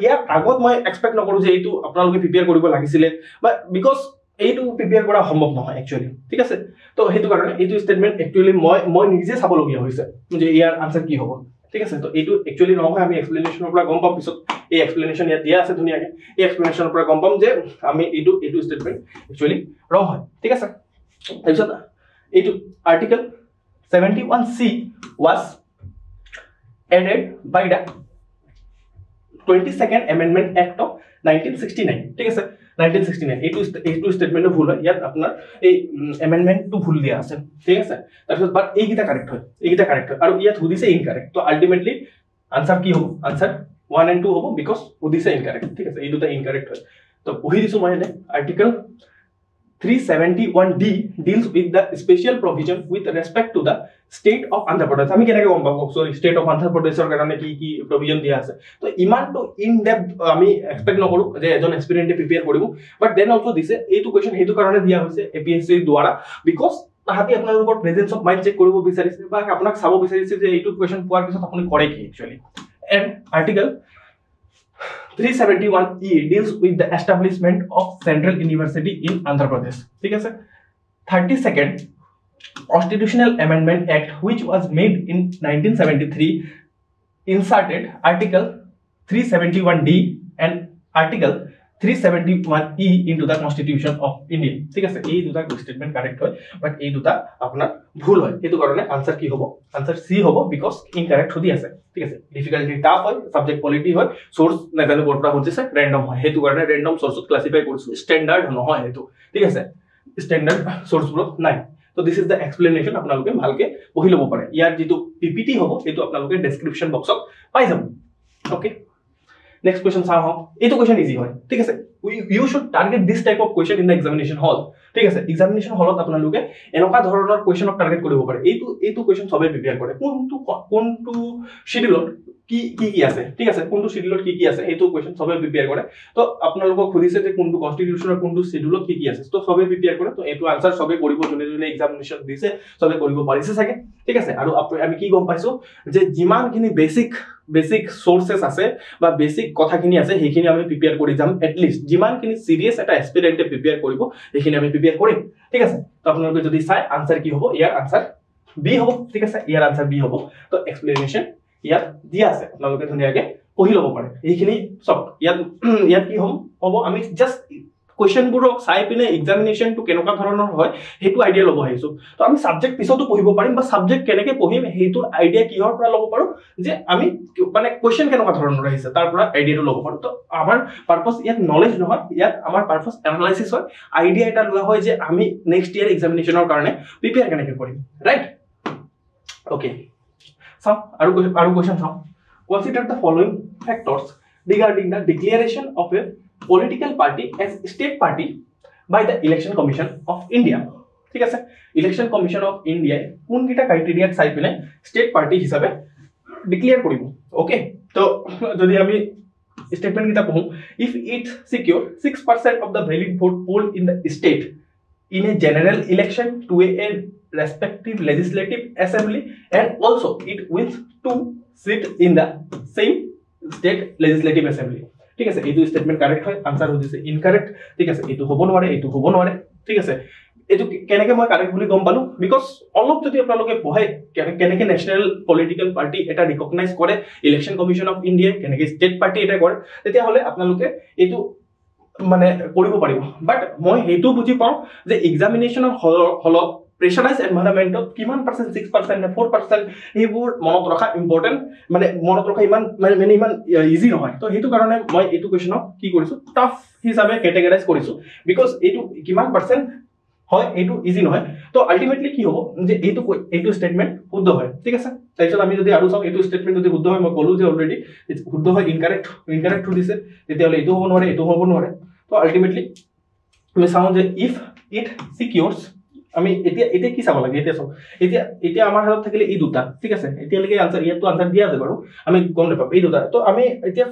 ইয়াৰ আগত মই এক্সপেক্ট নকৰো যে এইটো আপোনালোকে প্ৰিপেয়াৰ কৰিব লাগিছিলে বা বিকজ এইটো প্ৰিপেয়াৰ কৰা সম্ভৱ নহয় একচুয়ালি ঠিক আছে তো হেতু কাৰণে এইটো স্টেটমেন্ট একচুয়ালি মই নিজে চাবলগীয়া হৈছে যে ইয়াৰ আনসাৰ কি হ'ব ঠিক আছে তো এইটো একচুয়ালি নহয় আমি এক্সপ্লেনেশনৰ পৰা গম পাম পিছত এই এক্সপ্লেনেশন ইয়াত দিয়া আছে ধুনিয়াকে এই এক্সপ্লেনেশনৰ পৰা গম পাম যে আমি এইটো স্টেটমেন্ট একচুয়ালি ৰং হয় ঠিক আছে তাৰপিছত এইটো article 71C was added by the 22nd Amendment Act of 1969 ঠিক আছে 1969 এইটো স্টেটমেন্টটো ভুল হয় ইয়াত আপোনাৰ এই এমেন্ডমেন্টটো ভুল দিয়া আছে ঠিক আছে তাৰপিছত বাট এইকিটা কাৰেক্ট হয় আৰু ইয়াত হুদিছে ইনকাৰেক্ট তো আলটিমেটলি আনসাৰ কি হ'ব আনসাৰ 1 and 2 হ'ব বিকজ হুদিছে ইনকাৰেক্ট ঠিক আছে এই দুটা ইনকাৰেক্ট হয় তো পঢ়ি দিছো মই এনে article 371D deals with the special provision with respect to the state of Andhra Pradesh. আমি কেনেকৈ গম পাম সৰি স্টেট অফ আন্ধ্ৰ প্ৰদেশৰ কাৰণে কি কি প্ৰভিজন দিয়া আছে তো ইমানটো ইন ডেপথ আমি এক্সপেক্ট নকৰো যে এজন এক্সপিৰিয়েণ্টে প্ৰিপেয়াৰ কৰিব বাট দেন অলসো দিছে এইটো কোৱেশ্চন সেইটো কাৰণে দিয়া হৈছে APSC দ্বাৰা বিকজ তাহাঁতি আপোনালোকৰ প্ৰেজেন্স অফ মাইণ্ড চেক কৰিব বিচাৰিছে বা আপোনাক চাব বিচাৰিছে যে এইটো কোৱেশ্চন পোৱাৰ পিছত আপুনি কৰে কি actually and article 371E deals with the establishment of Central University in Andhra Pradesh. ठीक है sir 32nd Constitutional Amendment Act which was made in 1973 inserted Article 371D and Article 371E into the Constitution of India. ঠিক আছে এই দুটা statement correct হয় বাট এই দুটা আপনার ভুল হয় এটো কারণে আনসার কি হবে আনসার সি হবে বিকজ ইনকারেক্ট হদি আছে ঠিক আছে ডিফিকাল্টি টাফ হয় সাবজেক্ট পলিটি হয় সোর্স নাজানো বৰ্তমান হচ্ছে ৰ্যান্ডম হয় হেতু কাৰণে ৰ্যান্ডম সোৰ্সত ক্লাসিফাই কৰিছো স্ট্যান্ডাৰ্ড নহয় হেতু ঠিক আছে স্ট্যান্ডাৰ্ড সোৰ্সবোৰ নাই তো দিস ইজ দ্য এক্সপ্লেনেশন আপোনালোকে ভালকে পঢ়ি ল'ব পাৰে ইয়াৰ যেটো পিপিটি হ'ব এটো আপোনালোকে ডেসক্ৰিপশন বক্সত পাই যাব ওকে Next question চাও হও এইটো কোৱেশ্চন ইজি হয় ঠিক আছে you should target this type of question in the examination hall ঠিক আছে এক্সামিনেশন হলত আপোনালোকে এনেকা ধৰণৰ কোৱেশ্চনক টাৰ্গেট কৰিব পাৰে এইটো কোৱেশ্চন সবে প্ৰিপেয়াৰ কৰে কোনটো শিডিউলত কি আছে ঠিক আছে কোনটো শিডিউলত কি আছে এইটো কোৱেশ্চন সবে প্ৰিপেয়াৰ কৰে তো আপোনালোকক খুদিছে যে কোনটো কনস্টিটিউশনৰ কোনটো শিডিউলত কি আছে তো সবে প্ৰিপেয়াৰ কৰে তো এইটো আনসাৰ সবে কৰিব যোনে এক্সামিনেশন দিছে সবে কৰিব পাৰিছে চাগে ঠিক আছে আৰু আমি কি গম পাইছো যে যিমানখিনি বেসিক সোৰ্সেস আছে বা বেসিক কথাখিনি আছে সেইখিনি আমি প্ৰিপেয়াৰ কৰি যাম এটলিষ্ট যিমানখিনি সিৰিয়াস এটা এক্সপেৰিয়েন্টে প্ৰিপেয়াৰ কৰিব সেইখিনি আমি প্ৰিপেয়াৰ কৰিম ঠিক আছে তো আপোনালোকে যদি চাই আনসাৰ কি হ'ব ইয়াৰ আনসাৰ বি হ'ব ঠিক আছে ইয়াৰ আনসাৰ বি হ'ব তো এক্সপ্লেনেশন ইয়াত দিয়া আছে আপোনালোকে ধুনীয়াকৈ পঢ়ি ল'ব পাৰে এইখিনি সব ইয়াত কি হ'ব আমি জাস্ট কোৱেশ্চনবোৰক চাই পিনে এক্সামিনেশনটো কেনেকুৱা ধৰণৰ হয় হেতু আইডিয়া ল'ব আহিছো তো আমি সাবজেক্ট পিছতো পঢ়িব পাৰিম বা সাবজেক্ট কেনেকৈ পঢ়িম হেতুৰ আইডিয়া কিহৰ পৰা ল'ব পাৰো যে আমি মানে কোৱেশ্চন কেনেকুৱা ধৰণৰ আহিছে তাৰ পৰা আইডিয়াটো ল'ব পাৰো তো আমাৰ পাৰপাস ইয়াত নলেজ নহয় ইয়াত আমাৰ পাৰপাস এনালাইসিস হয় আইডিয়া এটা লোৱা হয় যে আমি নেক্সট ইয়াৰ এক্সামিনেশনৰ কাৰণে প্ৰিপেয়াৰ কেনেকৈ কৰিম ৰাইট ওকে সো আৰু কোৱেশ্চন চাও consider the following factors regarding the declaration of A political party as state party by the Election Commission of India ঠিক আছে Election Commission of India কোন কিটা ক্রাইটেরিয়া চাই পিনে স্টেট পার্টি হিসাবে declare কৰিব ওকে তো যদি আমি স্টেটমেন্ট কিটা পঢ়ো if it secure 6% of the valid vote poll in the state in a general election to a respective legislative assembly and also it wins 2 seats in the same state legislative assembly ঠিক আছে এইটো statement correct হয় answer হইছে incorrect ঠিক আছে এইটো হ'ব নোৱাৰে ঠিক আছে এইটো কেনেকৈ মই কারেক্ট বুলি গম পালো বিকজ অলপ যদি আপোনালোকে পঢ়াই কেনেকৈ ন্যাশনাল পলিটিক্যাল পার্টি এটা ৰিকগনাইজ কৰে ইলেকশন কমিশন অফ ইন্ডিয়া কেনেকৈ স্টেট পাৰ্টি এটা কৰে তেতিয়া হলে আপোনালোকে এইটো মানে কৰিব পাৰিব বাট মই এইটো বুজি পাওঁ যে এক্সামিনেশনৰ হলত প্ৰেছাৰাইজ এনভাইৰনমেন্টত কিমান পাৰ্সেন্ট 6% নে 4% এইবোৰ মনত ৰখা ইম্পৰ্টেন্ট মানে মনত ৰখা ইমান ইজি নহয় তো হেতু কাৰণে মই এইটো কোৱেশ্চনক কি কৰিছো টাফ হিচাপে ক্যাটেগৰাইজ কৰিছো বিকজ এইটো কিমান পাৰ্সেন্ট হয় এইটো ইজি নহয় তো আলটিমেটলি কি হ'ব যে এইটো স্টেটমেন্ট শুদ্ধ হয় ঠিক আছে তাৰপিছত আমি যদি আৰু চাও এইটো স্টেটমেন্ট যদি শুদ্ধ হয় মই কলো যে অলৰেডি শুদ্ধ হয় ইনকাৰেক্ট দিছে তেতিয়াহলে এইটো হ'ব নোৱাৰে তো আলটিমেটলি আমি চাও যে ইফ ইট সিকিউৰস আমি এতিয়া কি চাব লাগে এতিয়া আমাৰ হাতত থাকিলে এই দুটা ঠিক আছে এতিয়ালৈকে ইয়াতো আনসাৰ দিয়া আছে বাৰু আমি গম নাপাম এই দুটা তো আমি এতিয়া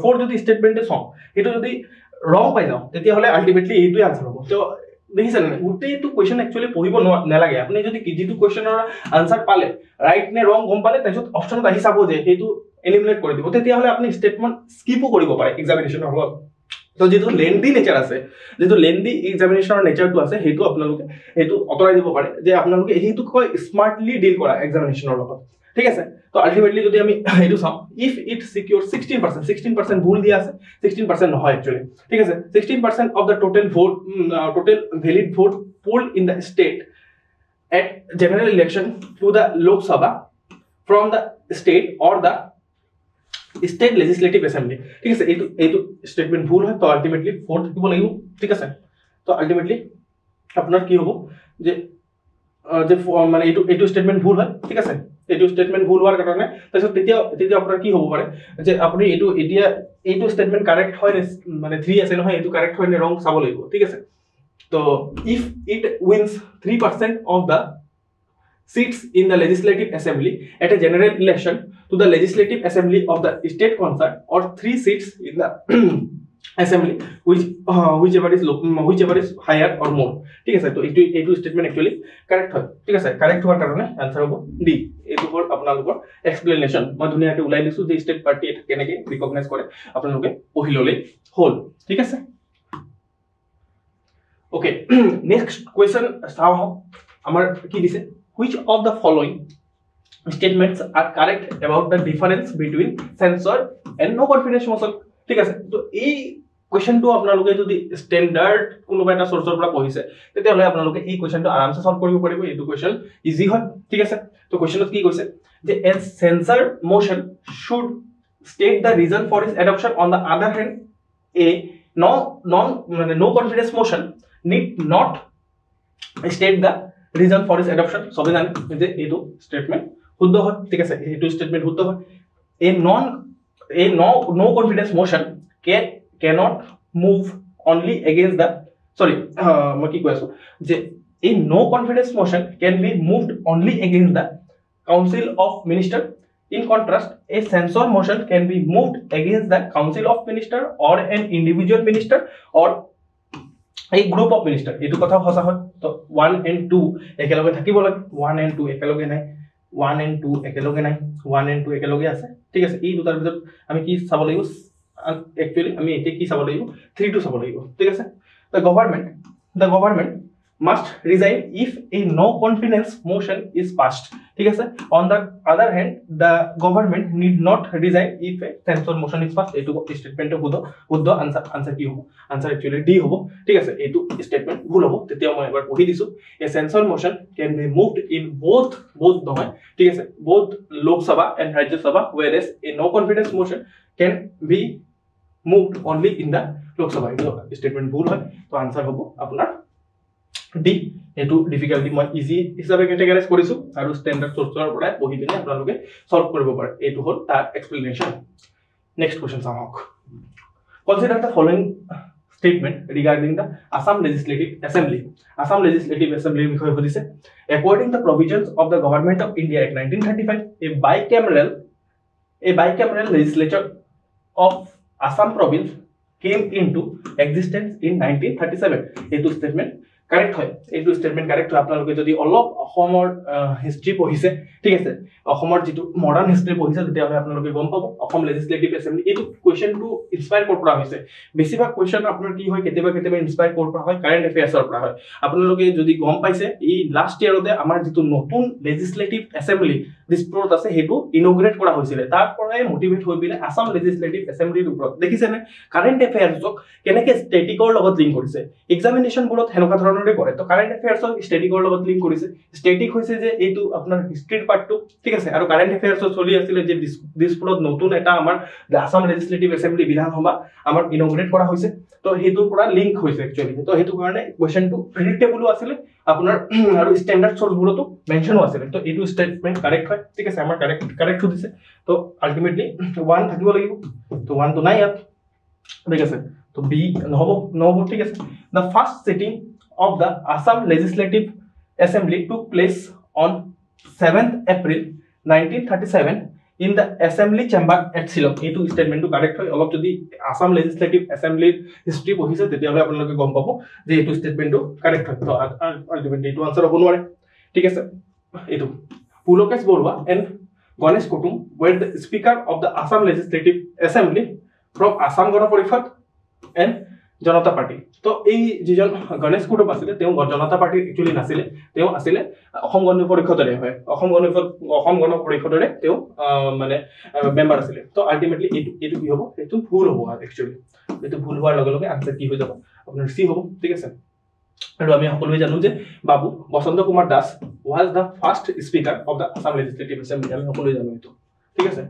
4 যদি স্টেটমেন্টে চাও এটো যদি ৰং পাই যাও তেতিয়াহলে আলটিমেটলি এইটোই আনসাৰ হ'ব তো দেখিছেন গোটেইটো কোৱেশ্চন একচুয়ালি পঢ়িব নালাগে আপুনি যদি যিটো কোৱেশ্চনৰ আনসাৰ পালে ৰাইট নে ৰং গম পালে তাৰপিছত অপচনত আহি চাব যে এইটো এলিমিনেট কৰি দিব তেতিয়াহলে আপুনি স্টেটমেন্ট স্কিপও কৰিব পাৰে এক্সামিনেশনৰ হলত তো যেটো লেন্দি নেচাৰ আছে যেটো লেন্দি এক্সামিনেশনৰ নেচাৰটো আছে হেতু আপোনালোকে হেতু অতৰাই দিব পাৰে যে আপোনালোকে হেতু কয় স্মাৰ্টলি ডিল কৰা এক্সামিনেশনৰ লগত ঠিক আছে তো আলটিমেটলি যদি আমি হেতু চাও ইফ ইট সিকিউৰ 16% ভুল দিয়া আছে 16% নহয় একচুয়ালি ঠিক আছে 16% of the total valid vote polled in the state at general election to the Lok Sabha from the state or the state legislative assembly ঠিক আছে এইটো স্টেটমেন্ট ভুল হয় তো আলটিমেটলি 4 থাকিব লাগিব ঠিক আছে তো আলটিমেটলি আপোনাৰ কি হ'ব যে মানে এইটো স্টেটমেন্ট ভুল হয় ঠিক আছে এইটো স্টেটমেন্ট ভুল হোৱাৰ কাৰণে তাৰপিছত তেতিয়া আপোনাৰ কি হ'ব পাৰে যে আপুনি এইটো স্টেটমেন্ট কাৰেক্ট হয় মানে 3 আছে নহয় এইটো কাৰেক্ট হয় নে ৰং চাব লাগিব ঠিক আছে তো if it wins 3% of the seats in the legislative assembly at a general election to the legislative assembly of the state concerned, or 3 seats in the assembly whichever is higher or more, ঠিক আছে। তো এইটো statement actually correct হয়, ঠিক আছে। Correct হওয়ার কারণে answer হ'ব ডি। এইটো হ'ল আপোনালোকৰ এক্সপ্লেনেশ্যন। মই ধুনীয়াকৈ ওলাই দিছো যে ষ্টেট পাৰ্টি এটা কেনেকৈ ৰিকগনাইজ কৰে, আপোনালোকে পঢ়ি ল'লেই হ'ল, ঠিক আছে। ওকে, নেক্সট কুৱেশ্যন চাওঁ আমাৰ কি দিছে। Which of the following statements are correct about the difference between censor and no confidence motion, ঠিক আছে। তো এই কুৱেশ্যনটো আপোনালোকে যদি ষ্টেণ্ডাৰ্ড কোনোবা এটা চৰ্চৰ পৰা পঢ়িছে তেতিয়াহ'লে আপোনালোকে এই কুৱেশ্যনটো আৰামছে সলভ কৰিব পাৰিব। এইটো কুৱেশ্যন ইজি হয়, ঠিক আছে। তো কুৱেশ্যনত কি কৈছে যে a censor motion should state the reason for its adoption. On the other hand, a no confidence motion need not state the reason for its adoption. সবে জানে যে এইটো স্টেটমেন্ট শুদ্ধ হয়, ঠিক আছে। এইটো স্টেটমেন্ট শুদ্ধ হয়। a no confidence motion cannot move only against the মই কি কৈ আছো যে a no confidence motion can be moved only against the council of minister. In contrast, a censor motion can be moved against the council of minister or an individual minister or a group of minister. এইটো কথা সঁচা হয়। তো 1 and 2 একেলগে থাকিব লাগে। 1 and 2 একেলগে নাই, 1 and 2 একেলগে নাই, 1 and 2 একেলগে আছে, ঠিক আছে। এই দুটাৰ ভিতৰত আমি কি চাব লাগিব, একচুয়ালি আমি এতিয়া কি চাব লাগিব, 3 টো চাব লাগিব, ঠিক আছে। The government must resign if a no confidence motion is passed, ঠিক আছে। On the other hand, the government need not resign if a censor motion is passed. এইটো স্টেটমেন্টটো শুদ্ধ। আনসার কি হ'ব, আনসার একচুয়ালি ডি হ'ব, ঠিক আছে। এইটো স্টেটমেন্ট ভুল হ'ব। তেতিয়া মই এবাৰ পঢ়ি দিছো, a censor motion can be moved in both নহয়, ঠিক আছে, both Lok Sabha and Rajya Sabha, whereas a no confidence motion can be moved only in the Lok Sabha. এইটো স্টেটমেন্ট ভুল হয়। তো আনসার হ'ব আপোনাৰ ডি। এইটো ডিফিকাল্টি মই ইজি হিচাপে কেটেগৰাইজ কৰিছো আৰু ষ্টেণ্ডাৰ্ড চৰ্চৰ পৰা পঢ়ি পিনে আপোনালোকে সলভ কৰিব পাৰে। এইটো হ'ল তাৰ এক্সপ্লেনেশ্যন। নেক্সট কুৱেশ্যন চাওক। Consider the following statement regarding the Assam Legislative Assembly. Assam Legislative Assembly বিষয়ে সুধিছে। According to the provisions of the Government of India Act 1935, a bicameral legislature of Assam province came into existence in 1937. এইটো statement correct হয়। এইটো statement correct হয়। আপোনালোকে যদি অলপ অসমৰ হিষ্ট্ৰী পঢ়িছে, ঠিক আছে, অসমৰ যিটো মডাৰ্ণ হিষ্ট্ৰী পঢ়িছে, তেতিয়াহ'লে আপোনালোকে গম পাব অসম লেজিসলেটিভ এছেম্বলি। এইটো কুৱেশ্যনটো ইনস্পায়াৰ ক'ৰ পৰা হৈছে। বেছিভাগ কুৱেশ্যন আপোনাৰ কি হয়, কেতিয়াবা ইনস্পায়াৰ ক'ৰ পৰা হয়, কাৰেণ্ট এফেয়াৰ্ছৰ পৰা হয়। আপোনালোকে যদি গম পাইছে, এই লাষ্ট ইয়াৰতে আমাৰ যিটো নতুন লেজিসলেটিভ এছেম্বলি দিছপুৰত আছে, সেইটো ইনগ্ৰেট কৰা হৈছিলে। তাৰ পৰাই মটিভেট হৈ পিনে আসাম লেজিসলেটিভ এছেম্বলিৰ ওপৰত দেখিছেনে কাৰেণ্ট এফেয়াৰ্ছক কেনেকৈ ষ্টেটিকৰ লগত লিংক কৰিছে। এক্সামিনেশ্যনবোৰত সেনেকুৱা ধৰণৰে কৰে। তো কাৰেণ্ট এফেয়াৰ্ছক ষ্টেটিকৰ লগত লিংক কৰিছে। ষ্টেটিক হৈছে যে এইটো আপোনাৰ হিষ্ট্ৰীৰ পাৰ্টটো, ঠিক আছে। আৰু কাৰেণ্ট এফেয়াৰ্ছত চলি আছিলে যে দিছপুৰত নতুন এটা আমাৰ আসাম লেজিসলেটিভ এছেম্বলি বিধানসভা আমাৰ ইনগ্ৰেট কৰা হৈছে। তো সেইটোৰ পৰা লিংক হৈছে একচুৱেলি। তো সেইটো কাৰণে কুৱেশ্যনটো প্ৰেডিক্টেবলো আছিলে আপোনাৰ আৰু ষ্টেণ্ডাৰ্ড চৰ্চবোৰতো মেনশ্যনো আছিলে। তো এইটো ষ্টেটমেণ্ট কাৰেক্ট হয়, ঠিক আছে। আমাৰ কাৰেক্ট সুধিছে। তো আল্টিমেটলি 1 থাকিব লাগিব। তো 1 তো নাই ইয়াত, ঠিক আছে। তো বি নহ'ব, ঠিক আছে। The first sitting of the Assam Legislative Assembly took place on 7th April 1937 in the Assembly Chamber at Shillong. এইটো স্টেটমেন্টটো কারেক্ট হয়। অলপ যদি আসাম লেজিসলেটিভ এছেম্বলিৰ হিষ্ট্ৰী পঢ়িছে তেতিয়াহ'লে আপোনালোকে গম পাব যে এইটো স্টেটমেন্টটো কাৰেক্ট হয়। তো আল্টিমেটলি এইটো আনসাৰ হ'ব নোৱাৰে, ঠিক আছে। এইটো পুলকেশ বৰুৱা এণ্ড গণেশ কুটুম were the speaker of the Assam Legislative Assembly from Assam Gana Parishad and Janata party. তো এই যিজন গণেশ কুটুম আছিলে, তেওঁ জনতা পাৰ্টি একচুৱেলি নাছিলে, তেওঁ আছিলে অসম গণ পৰিষদৰে হয়। অসম গণ পৰিষদৰে তেওঁ মানে মেম্বাৰ আছিলে। তো আল্টিমেটলি এইটো কি হ'ব, এইটো ভুল হ'ব। একচুৱেলি এইটো ভুল হোৱাৰ লগে লগে আনসাৰ কি হৈ যাব, আপোনাৰ চি হ'ব, ঠিক আছে। আৰু আমি সকলোৱে জানো যে বাবু বসন্ত Kumar Das was the first speaker of the Assam Legislative Assembly। আমি সকলোৱে জানো এইটো, ঠিক আছে।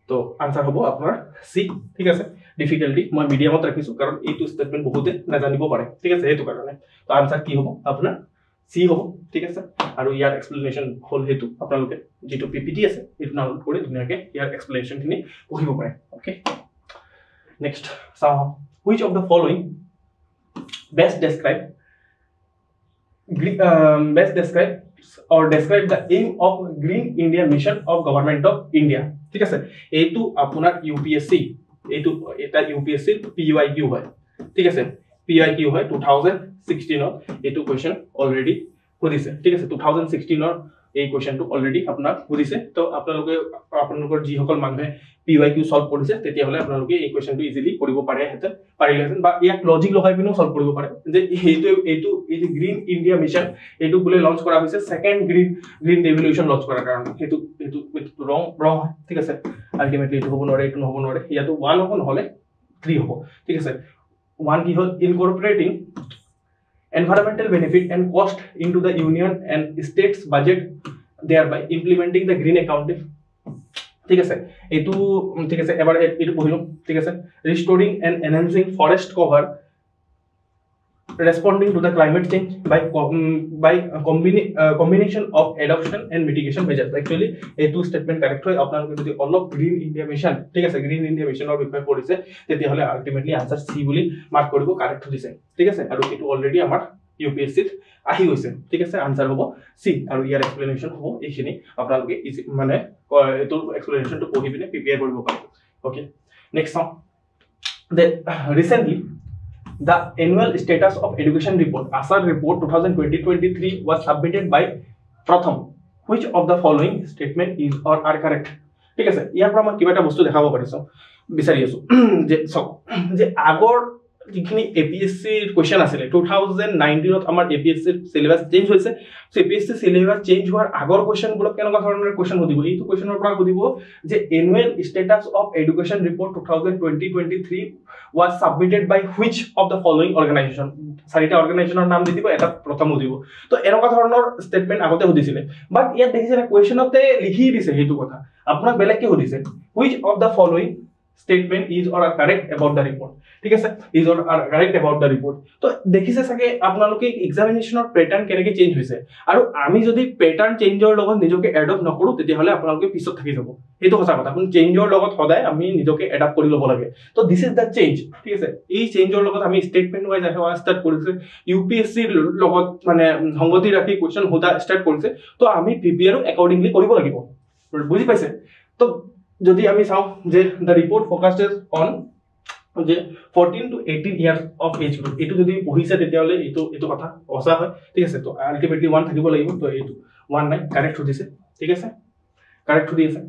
তো আনসাৰ হ'ব আপোনাৰ সি, ঠিক আছে। ডিফিকাল্টি মই মিডিয়ামত ৰাখিছো কাৰণ এইটো স্টেটমেন্ট বহুতে নাজানিব পাৰে, ঠিক আছে। সেইটো কাৰণে তো আনসাৰ কি হ'ব, আপোনাৰ সি হ'ব, ঠিক আছে। আৰু ইয়াৰ এক্সপ্লেনেশ্যন হ'ল সেইটো আপোনালোকে যিটো পিপিটি আছে সেইটো ডাউনলোড কৰি ধুনীয়াকৈ ইয়াৰ এক্সপ্লেনেশ্যনখিনি পঢ়িব পাৰে। অ'কে, নেক্সট চাওঁ। Which of the following best describe best describe the aim of Green India Mission of Government of India ঠিক আছে এইটো আপোনাৰ UPSC এইটো এটা UPSC PYQ হয় ঠিক আছে PYQ হয় 2016 এইটো কোৱেশ্চন অলৰেডি সুধিছে ঠিক আছে 2016 এই কোৱেশ্চনটো অলৰেডি আপোনাক সুধিছে তো আপোনালোকৰ যিসকল মানুহে PYQ সলভ কৰিছে তেতিয়া হলে আপোনালোকে এই কোৱেশ্চনটো ইজিলি কৰিব পাৰিলেহেঁতেন বা ইয়াক লজিক লগাই পিনেও সলভ কৰিব পাৰে যে এইটো গ্ৰীণ ইণ্ডিয়া মিছন এইটো বোলে লঞ্চ কৰা হৈছে সেকেন্ড গ্ৰীণ ৰেভলিউচন লঞ্চ কৰাৰ কাৰণে এইটো ৰং ঠিক আছে আলটিমেটলি এইটো হ'ব নোৱাৰে এইটো নহ'ব নোৱাৰে ইয়াতো 1 হ'ব নহলে 3 হ'ব ঠিক আছে 1 কি হ'ল ইনকৰ্পোৰেটিং environmental benefit and cost into the union and states budget thereby implementing the green accounting ঠিক আছে এটো ঠিক আছে এবাৰ এটো পঢ়িলো ঠিক আছে restoring and enhancing forest cover responding to the climate change by combination of adoption and mitigation measures actually এটো স্টেটমেন্ট কারেক্ট হয় আপোনালোকে যদি অলপ গ্ৰীণ ইণ্ডিয়া মিশন ঠিক আছে গ্ৰীণ ইণ্ডিয়া মিশনৰ বিষয়ে পঢ়িছে তেতিয়া হলে আলটিমেটলি আনসাৰ সি বুলি মাৰ্ক কৰিব কাৰেক্ট দিছে ঠিক আছে আৰু এটো অলৰেডি আমাৰ UPSC ত আহি গৈছে ঠিক আছে আনসাৰ হ'ব সি আৰু ইয়াৰ এক্সপ্লেনেশন হ'ব এইখিনি আপোনালোকে মানে এটো এক্সপ্লেনেশনটো পঢ়ি পিনে প্ৰিপেয়াৰ কৰিব পাৰিব ওকে নেক্সট চাও recently the annual status of education report ASAR report 2020-23 was submitted by Pratham which of the following statement is or are correct ঠিক আছে ইয়াৰ পৰা মই কিবা এটা বস্তু দেখাব পাৰিছো বিচাৰি আছো যে আগৰ যিখিনি APSC কোৱেশ্চন আছিল 2019 ত আমাৰ APSC সিলেবাস চেঞ্জ হৈছে সো APSC সিলেবাস চেঞ্জ হোৱাৰ আগৰ কোৱেশ্চন গুলো কেনেকুৱা ধৰণৰ কোৱেশ্চন হ'ব এইটো কোৱেশ্চনৰ পৰা হ'ব যে annual status of education report 2020-23 was submitted by which of the following organization চাৰিটা অৰ্গানাইজেচনৰ নাম দি দিব এটা প্ৰথম দিব তো এনেকুৱা ধৰণৰ স্টেটমেন্ট আগতে সুধিছিলে বাট ইয়াত দেখিছে না কোৱেশ্চনতে লিখি দিছে হেতু কথা আপোনাক বেলেগ কি সুধিছে which of the following statement is or are correct about the report ঠিক আছে is or are correct about the report তো দেখিছে সাকে আপোনালোকে এক্সামিনেশনৰ প্যাটাৰ্ন কেনেকৈ চেঞ্জ হৈছে আৰু আমি যদি প্যাটাৰ্ন চেঞ্জৰ লগত নিজকে এডপ্ট নকৰো তেতিয়া হলে আপোনালোকে পিছত থাকি যাব এইটো কথা আপুনি চেঞ্জৰ লগত সদায় আমি নিজকে এডপ্ট কৰি ল'ব লাগে তো দিস ইজ দা চেঞ্জ ঠিক আছে এই চেঞ্জৰ লগত আমি স্টেটমেন্ট ওয়াইজ আহে স্টাৰ্ট কৰিছে UPSC লগত মানে সংগতি ৰাখি কোৱেশ্চন হোদা স্টাৰ্ট কৰিছে তো আমি প্ৰিপেয়াৰ অ্যাকৰ্ডিংলি কৰিব লাগিব বুজি পাইছে তো যদি আমি চাও যে the report focuses on যে 14 to 18 years of age group এটো যদি পঢ়িছে তেতিয়া হলে এটো কথা অসা হয় ঠিক আছে তো আলটিমেটলি 1 থাকিব লাগিব তো এটো 1 নাই কারেক্ট হদিছে ঠিক আছে কারেক্ট হদিছে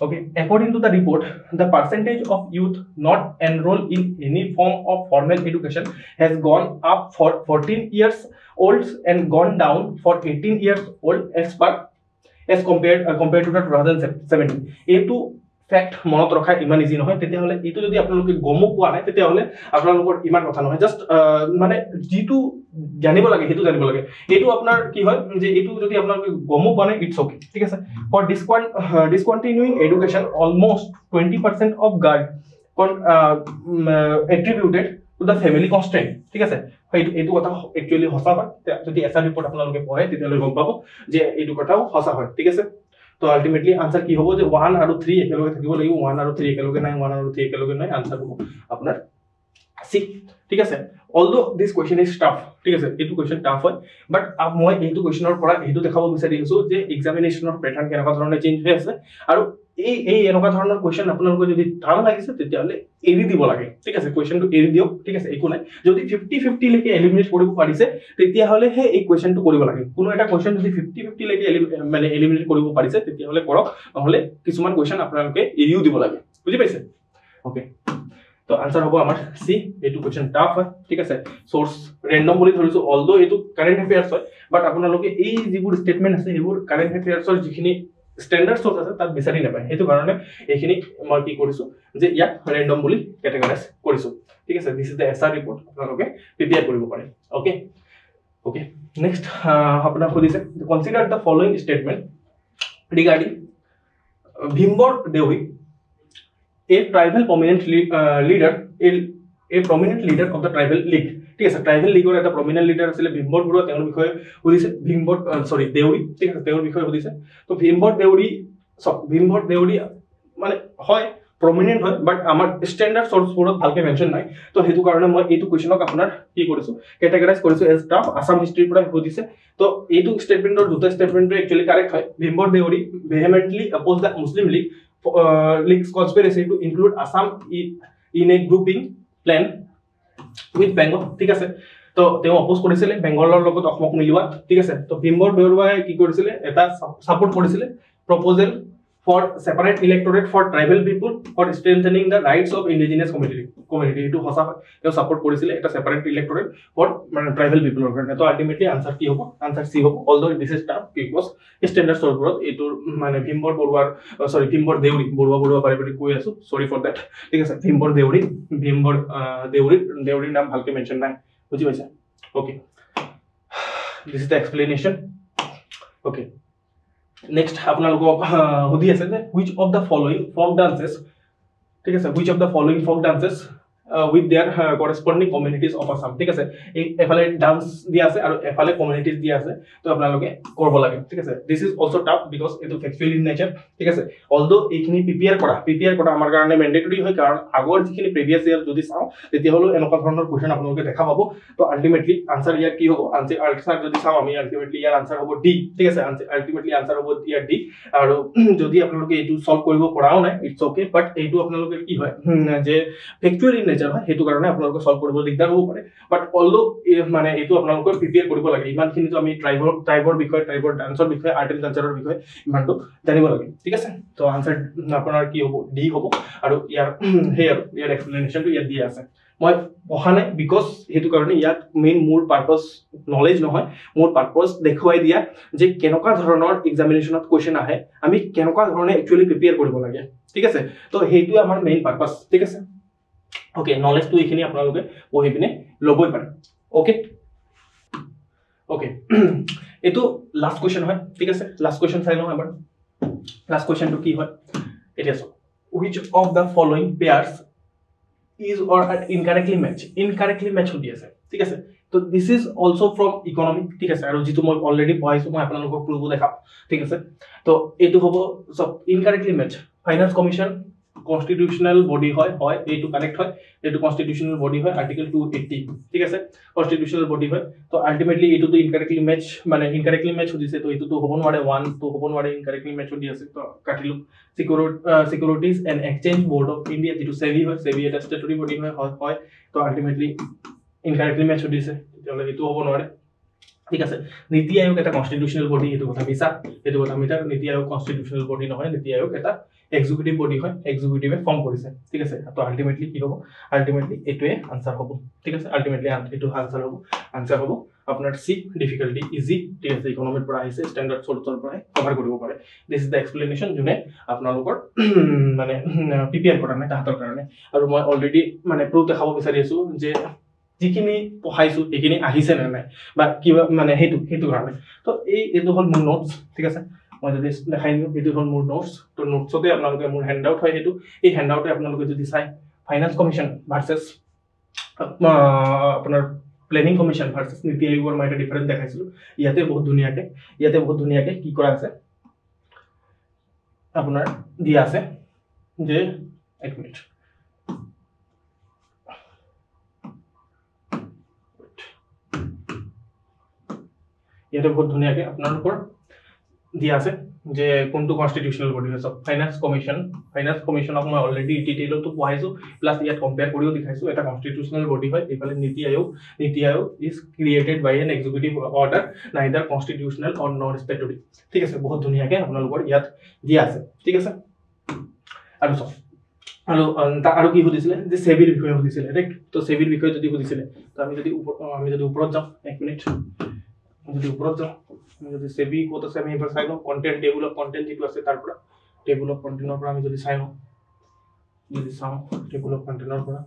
okay according to the report the percentage of youth not enrolled in any form of formal education has gone up for 14 years old and gone down for 18 years old as compared to the 2017 এটো fact মনত ৰখা ইমান easy নহয় তেতিয়া হলে এটো যদি আপোনালোকে গম পোৱা নাই তেতিয়া হলে আপোনালোকৰ ইমান কথা নহয় জাস্ট মানে যেটো জানিব লাগে হেতু জানিব লাগে এটো আপোনাৰ কি হয় যে এটো যদি আপোনালোকে গম পোৱা নাই ইটস ওকে ঠিক আছে for discontinuing education almost 20% of guard attributed to the family constraint ঠিক আছে এটো কথা একচুয়ালি হসা হয় যদি এসা রিপোর্ট আপোনালোকে পঢ়ে তেতিয়া হলে গম পাব যে এটো কথাও হসা হয় ঠিক আছে তো আলটিমেটলি আনসার কি হ'ব যে 1 আৰু 3 একেলগে থাকিব লাগিব 1 আৰু 3 একেলগে নাই 1 আৰু 3 একেলগে নাই আনসাৰ হ'ব আপোনাৰ সি ঠিক আছে although this question is tough ঠিক আছে এটো কোৱেশ্চন টাফ হয় বাট মই এইটো কোৱেশ্চনৰ পৰা এইটো দেখাব বিচাৰি আছো যে এক্সামিনেশনৰ প্যাটাৰ্ন কেনেকুৱা ধৰণে চেঞ্জ হৈ আছে আৰু এই এনেকুৱা ধৰণৰ কোৱেশ্চন আপোনালোকৰ যদি টান লাগিছে তেতিয়া হলে এৰি দিব লাগে ঠিক আছে কোৱেশ্চনটো এৰি দিও ঠিক আছে একো নাই যদি 50-50 লৈকে এলিমিনেট কৰিব পাৰিছে তেতিয়া হলে হে এই কোৱেশ্চনটো কৰিব লাগে কোনো এটা কোৱেশ্চন যদি 50-50 লৈকে মানে এলিমিনেট কৰিব পাৰিছে তেতিয়া হলে কৰক নহলে কিছুমান কোৱেশ্চন আপোনালোকে এৰিও দিব লাগে বুজি পাইছে ওকে তো আনসাৰ হ'ব আমাৰ সি এটো কোৱেশ্চন টাফ হয় ঠিক আছে সোৰ্স ৰেন্ডম বুলি ধৰিছো অলদো এটো কাৰেন্ট অ্যাফেয়াৰ্স হয় বাট আপোনালোকে এই যিবোৰ স্টেটমেন্ট আছে এইবোৰ কাৰেন্ট অ্যাফেয়াৰ্সৰ যিখিনি স্ট্যান্ডাৰ্ড সোৰ্স আছে তাত বিচাৰি নাপায় হেতু কাৰণে এইখিনি মই কি কৰিছো যে ইয়াক ৰেন্ডম বুলি ক্যাটাগৰাইজ কৰিছো ঠিক আছে this is the SR report আপোনালোকে প্ৰিপেয়াৰ কৰিব পাৰে ওকে ওকে নেক্সট আপোনাৰ খুদিছে consider the following statement regarding Bhimbor Deori a tribal prominent leader a prominent leader of the tribal league ঠিক আছে ট্রাইবেল লিগৰ এটা prominent leader আছিল ভীমবৰ গুৰু তেওঁৰ বিষয়ে সুধিছে ভীমবৰ সৰি দেউৰী ঠিক আছে তেওঁৰ বিষয়ে সুধিছে তো ভীমবৰ দেউৰী মানে হয় প্ৰমিনেণ্ট হয় বাট আমাৰ ষ্টেণ্ডাৰ্ড চৰ্চবোৰত ভালকৈ মেনশ্যন নাই তো সেইটো কাৰণে মই এইটো কুৱেশ্যনক আপোনাৰ কি কৰিছোঁ কেটেগৰাইজ কৰিছোঁ এজ টাফ আছাম হিষ্ট্ৰীৰ পৰা সুধিছে তো এইটো ষ্টেটমেণ্টৰ দুটা ষ্টেটমেণ্টটো একচুৱেলি কাৰেক্ট হয় Bhimbor Deori vehemently opposed the Muslim League's conspiracy to include Assam in a grouping plan with Bengal ঠিক আছে তো তেওঁ অপোজ কৰিছিলে বেংগলৰ লগত অসমক মিলোৱাত ঠিক আছে তো ভীমবৰ দেউৰুৱাই কি কৰিছিলে এটা সাপোৰ্ট কৰিছিলে proposal for separate electorate for tribal people for strengthening the rights of indigenous community এটো হসা তেওঁ সাপোর্ট কৰিছিলে এটা separate electorate for মানে tribal people কাৰণে তো আলটিমেটলি আনসার কি হ'ব আনসার সি হ'ব although this is tough because standard source এটো মানে ভীমবৰ বৰুৱাৰ সৰি ভীমবৰ দেউৰী বৰুৱা পাৰি কৈ আছো সৰি ফৰ দ্যাট ঠিক আছে ভীমবৰ দেউৰীৰ নাম ভালকে মেনশন নাই বুজি পাইছা okay this is the explanation okay next আপোনালোকক সুধি আছে যে which of the following folk dances ঠিক আছে which of the following folk dances with their corresponding communities of Assam ঠিক আছে এই এফালে ডান্স দিয়া আছে আৰু এফালে কমিউনিটিজ দিয়া আছে তো আপোনালোকে কৰিব লাগে ঠিক আছে this is also tough because এটো ফ্যাক্চুয়াল ইন নেচার ঠিক আছে although এইখিনি প্ৰিপেয়াৰ কৰা আমাৰ কাৰণে ম্যান্ডেটৰি হয় কাৰণ আগৰ যিখিনি প্ৰিভিয়াস ইয়াৰ যদি চাও তেতিয়া হলো এনেকুৱা ধৰণৰ কোৱেশ্চন আপোনালোকে দেখা পাব তো আলটিমেটলি আনসাৰ ইয়াৰ কি হ'ব আনসাৰ যদি চাও আমি আলটিমেটলি ইয়াৰ আনসাৰ হ'ব ডি ঠিক আছে আলটিমেটলি আনসাৰ হ'ব ইয়াৰ ডি আৰু যদি আপোনালোকে এইটো সলভ কৰিব পৰাও নাই ইটস ওকে বাট এইটো আপোনালোকে কি হয় যে ফ্যাক্চুয়াল ইন নেচার হয় হেতু কাৰণে আপোনালোকে সলভ কৰিব দিগদাৰ হ'ব পাৰে বাট অলদো মানে এইটো আপোনালোকে প্ৰিপেয়াৰ কৰিব লাগে ইমানখিনি তো আমি ট্ৰাইবৰ বিষয় ট্ৰাইবৰ ডান্সৰ বিষয় আৰ্ট এণ্ড কালচাৰৰ বিষয় ইমানটো জানিব লাগে ঠিক আছে তো আনসাৰ আপোনাৰ কি হ'ব ডি হ'ব আৰু ইয়াৰ এক্সপ্লেনেশনটো ইয়াত দিয়া আছে মই পঢ়া নাই বিকজ হেতু কাৰণে ইয়াত মেইন মোৰ পাৰপাস নলেজ নহয় মোৰ পাৰপাস দেখুৱাই দিয়া যে কেনেকুৱা ধৰণৰ এক্সামিনেশনত কোৱেশ্চন আহে আমি কেনেকুৱা ধৰণে একচুয়ালি প্ৰিপেয়াৰ কৰিব লাগে ঠিক আছে তো হেতু আমাৰ মেইন পাৰপাস ঠিক আছে ওকে নলেজ তো এইখিনি আপোনালোকে পঢ়ি পিনে লবই পাৰে ওকে ওকে এটো লাস্ট কোৱেশ্চন হয় ঠিক আছে লাস্ট কোৱেশ্চন চাই লওঁ এবাৰ লাস্ট কোৱেশ্চনটো কি হয় এটা আছে which of the following pairs is or incorrectly match হৈ আছে ঠিক আছে তো this is also from economy ঠিক আছে আৰু যেটো মই অলৰেডি পঢ়াইছো মই আপোনালোকক প্ৰুভ দেখাম ঠিক আছে তো এটো হ'ব সব incorrectly match finance commission constitutional body হয় এইটো কানেক্ট হয় এইটো কনস্টিটিউশনাল বডি হয় আর্টিকেল 280 ঠিক আছে কনস্টিটিউশনাল বডি হয় তো আলটিমেটলি এইটো তো ইনকারেক্টলি ম্যাচ হইছে তো এইটো তো হ'ব নোৱাৰে 1 তো হ'ব নোৱাৰে ইনকাৰেক্টলি ম্যাচ হৈ আছে তো কাটিলো securities and exchange board of India যেটো সেবি হয় সেবি এটা স্ট্যাটুটৰি বডি হয় তো আলটিমেটলি ইনকাৰেক্টলি ম্যাচ হৈ দিছে তেতিয়ালে এইটো হ'ব নোৱাৰে ঠিক আছে নীতি আয়োগ এটা কনস্টিটিউশনাল বডি এটো কথা মিছা নীতি আয়োগ কনস্টিটিউশনাল বডি নহয় নীতি আয়োগ এটা এক্সিকিউটিভ বডি হয় এক্সিকিউটিভে ফর্ম কৰিছে ঠিক আছে তো আলটিমেটলি কি হ'ব আলটিমেটলি এটোৱে আনসাৰ হ'ব ঠিক আছে আলটিমেটলি এটো আনসাৰ হ'ব আপনাৰ সি ডিফিকাল্টি ইজি ঠিক আছে ইকোনমিৰ পৰা আহিছে স্ট্যান্ডাৰ্ড সোৰ্সৰ পৰা কভাৰ কৰিব পাৰে দিস ইজ দ্য এক্সপ্লেনেশন জুনে আপোনালোকৰ মানে প্ৰিপেয়াৰ কৰা নাই তাহাতৰ কাৰণে আৰু মই অলৰেডি মানে প্ৰুফ দেখাব বিচাৰি আছো যে যিখিনি পঢ়াইছো এইখিনি আহিছে নে নাই বা কিবা মানে হেতু কাৰণে তো এইটো হল মোৰ নোটস ঠিক আছে মই যদি দেখাই দিও এইটো হল মোৰ নোটস তো নোটসতে আপোনালোকে মোৰ হ্যান্ডআউট হয় হেতু এই হ্যান্ডআউটে আপোনালোকে যদি চাই ফাইনান্স কমিশন ভার্সেস আপোনাৰ প্ল্যানিং কমিশন ভাৰ্সেস নীতি আয়োগৰ মই এটা ডিফাৰেন্স দেখাইছিলো ইয়াতে বহুত ধুনিয়াকে কি কৰা আছে আপোনাৰ দিয়া আছে যে এক মিনিট ইয়াতে বহুত ধুনিয়াকে আপোনালোকৰ দিয়া আছে যে কোনটো কনস্টিটিউশনাল বডি হয় সব ফাইনান্স কমিশনক মই অলৰেডি ডিটেইলত তো পঢ়াইছো প্লাস ইয়াত কম্পেয়াৰ কৰিও দেখাইছো এটা কনস্টিটিউশনাল বডি হয় এফালে NITI Aayog is created by an executive order neither constitutional or non statutory ঠিক আছে বহুত ধুনিয়াকে আপোনালোকৰ ইয়াত দিয়া আছে ঠিক আছে আৰু সব আৰু কি সুধিছিলে যে সেবিৰ বিষয়ে সুধিছিলে ৰাইট তো সেবিৰ বিষয়ে যদি সুধিছিলে তো আমি যদি ওপৰত যাওঁ এক মিনিট যদি ওপৰত যাওঁ যদি সেবি কত আছে আমি এবাৰ চাই লওঁ কন্টেন্ট টেবুল অফ কন্টেন্ট যেটো আছে তাৰ পৰা টেবুল অফ কন্টেন্টৰ পৰা আমি যদি চাই লওঁ টেবুল অফ কন্টেন্টৰ পৰা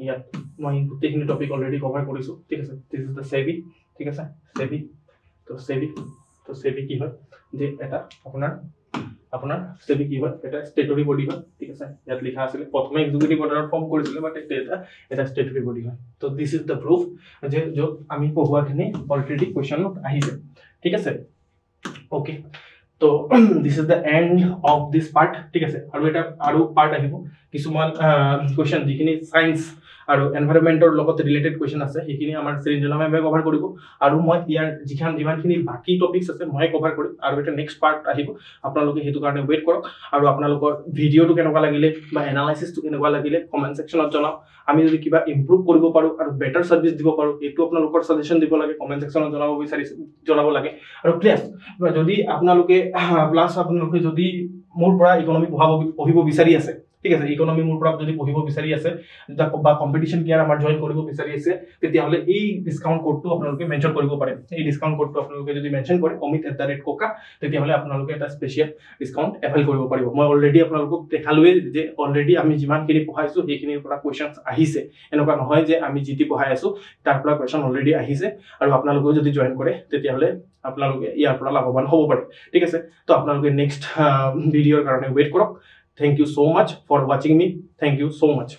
ইয়াত মই গোটেইখিনি টপিক অলৰেডি কভাৰ কৰিছো ঠিক আছে দিস ইজ দ্য সেবি ঠিক আছে তো সেবি কি হয় যে এটা আপোনাৰ সেবি কি হয় এটা স্ট্যাটুটৰি বডি হয় ঠিক আছে ইয়াত লিখা আছে প্ৰথমে এক্সিকিউটিভ অৰ্ডাৰ ফৰ্ম কৰিছিল বাট এটা স্ট্যাটুটৰি বডি হয় তো দিস ইজ দ্য প্ৰুফ যে য'ত আমি পঢ়োৱাখিনি অলৰেডি কোৱেশ্চনত আহিছে ঠিক আছে ওকে তো this is the and of this part ঠিক আছে আৰু পাৰ্ট আহিব কিছুমান কুৱেশ্যন যিখিনি ছায়েন্স আৰু এনভাইৰনমেণ্টৰ লগত ৰিলেটেড কুৱেশ্যন আছে সেইখিনি আমাৰ সৃঞ্জনা মেমে কভাৰ কৰিব আৰু মই ইয়াৰ যিমানখিনি বাকী টপিকছ আছে মই কভাৰ কৰিম আৰু এটা নেক্সট পাৰ্ট আহিব আপোনালোকে সেইটো কাৰণে ৱেইট কৰক আৰু আপোনালোকৰ ভিডিঅ'টো কেনেকুৱা লাগিলে বা এনালাইচিছটো কেনেকুৱা লাগিলে কমেণ্ট ছেকশ্যনত জনাওক আমি যদি কিবা ইম্প্ৰুভ কৰিব পাৰোঁ আৰু বেটাৰ ছাৰ্ভিচ দিব পাৰোঁ এইটো আপোনালোকৰ ছাজেশ্যন দিব লাগে কমেণ্ট ছেকশ্যনত জনাব লাগে আৰু প্লাছ যদি আপোনালোকে যদি মোৰ পৰা ইকনমি পঢ়িব বিচাৰি আছে ঠিক আছে ইকনমি মোৰ পৰা যদি পঢ়িব বিচাৰি আছে বা কম্পিটিশ্যন কেয়াৰ আমাৰ জইন কৰিব বিচাৰি আছে তেতিয়াহ'লে এই ডিছকাউণ্ট কোডটো আপোনালোকে মেনশ্যন কৰিব পাৰে এই ডিছকাউণ্ট কোডটো আপোনালোকে যদি মেনশ্যন কৰে omit@koka তেতিয়াহ'লে আপোনালোকে এটা স্পেচিয়েল ডিছকাউণ্ট এভেইল কৰিব পাৰিব মই অলৰেডি আপোনালোকক দেখালোৱে যে অলৰেডি আমি যিমানখিনি পঢ়াইছোঁ সেইখিনিৰ পৰা কুৱেশ্যনছ আহিছে এনেকুৱা নহয় যে আমি যি পঢ়াই আছোঁ তাৰ পৰা কুৱেশ্যন অলৰেডি আহিছে আৰু আপোনালোকেও যদি জইন কৰে তেতিয়াহ'লে আপোনালোকে ইয়াৰ পৰা লাভৱান হ'ব পাৰে ঠিক আছে তো আপোনালোকে নেক্সট ভিডিঅ'ৰ কাৰণে ৱেইট কৰক Thank you so much for watching me. Thank you so much.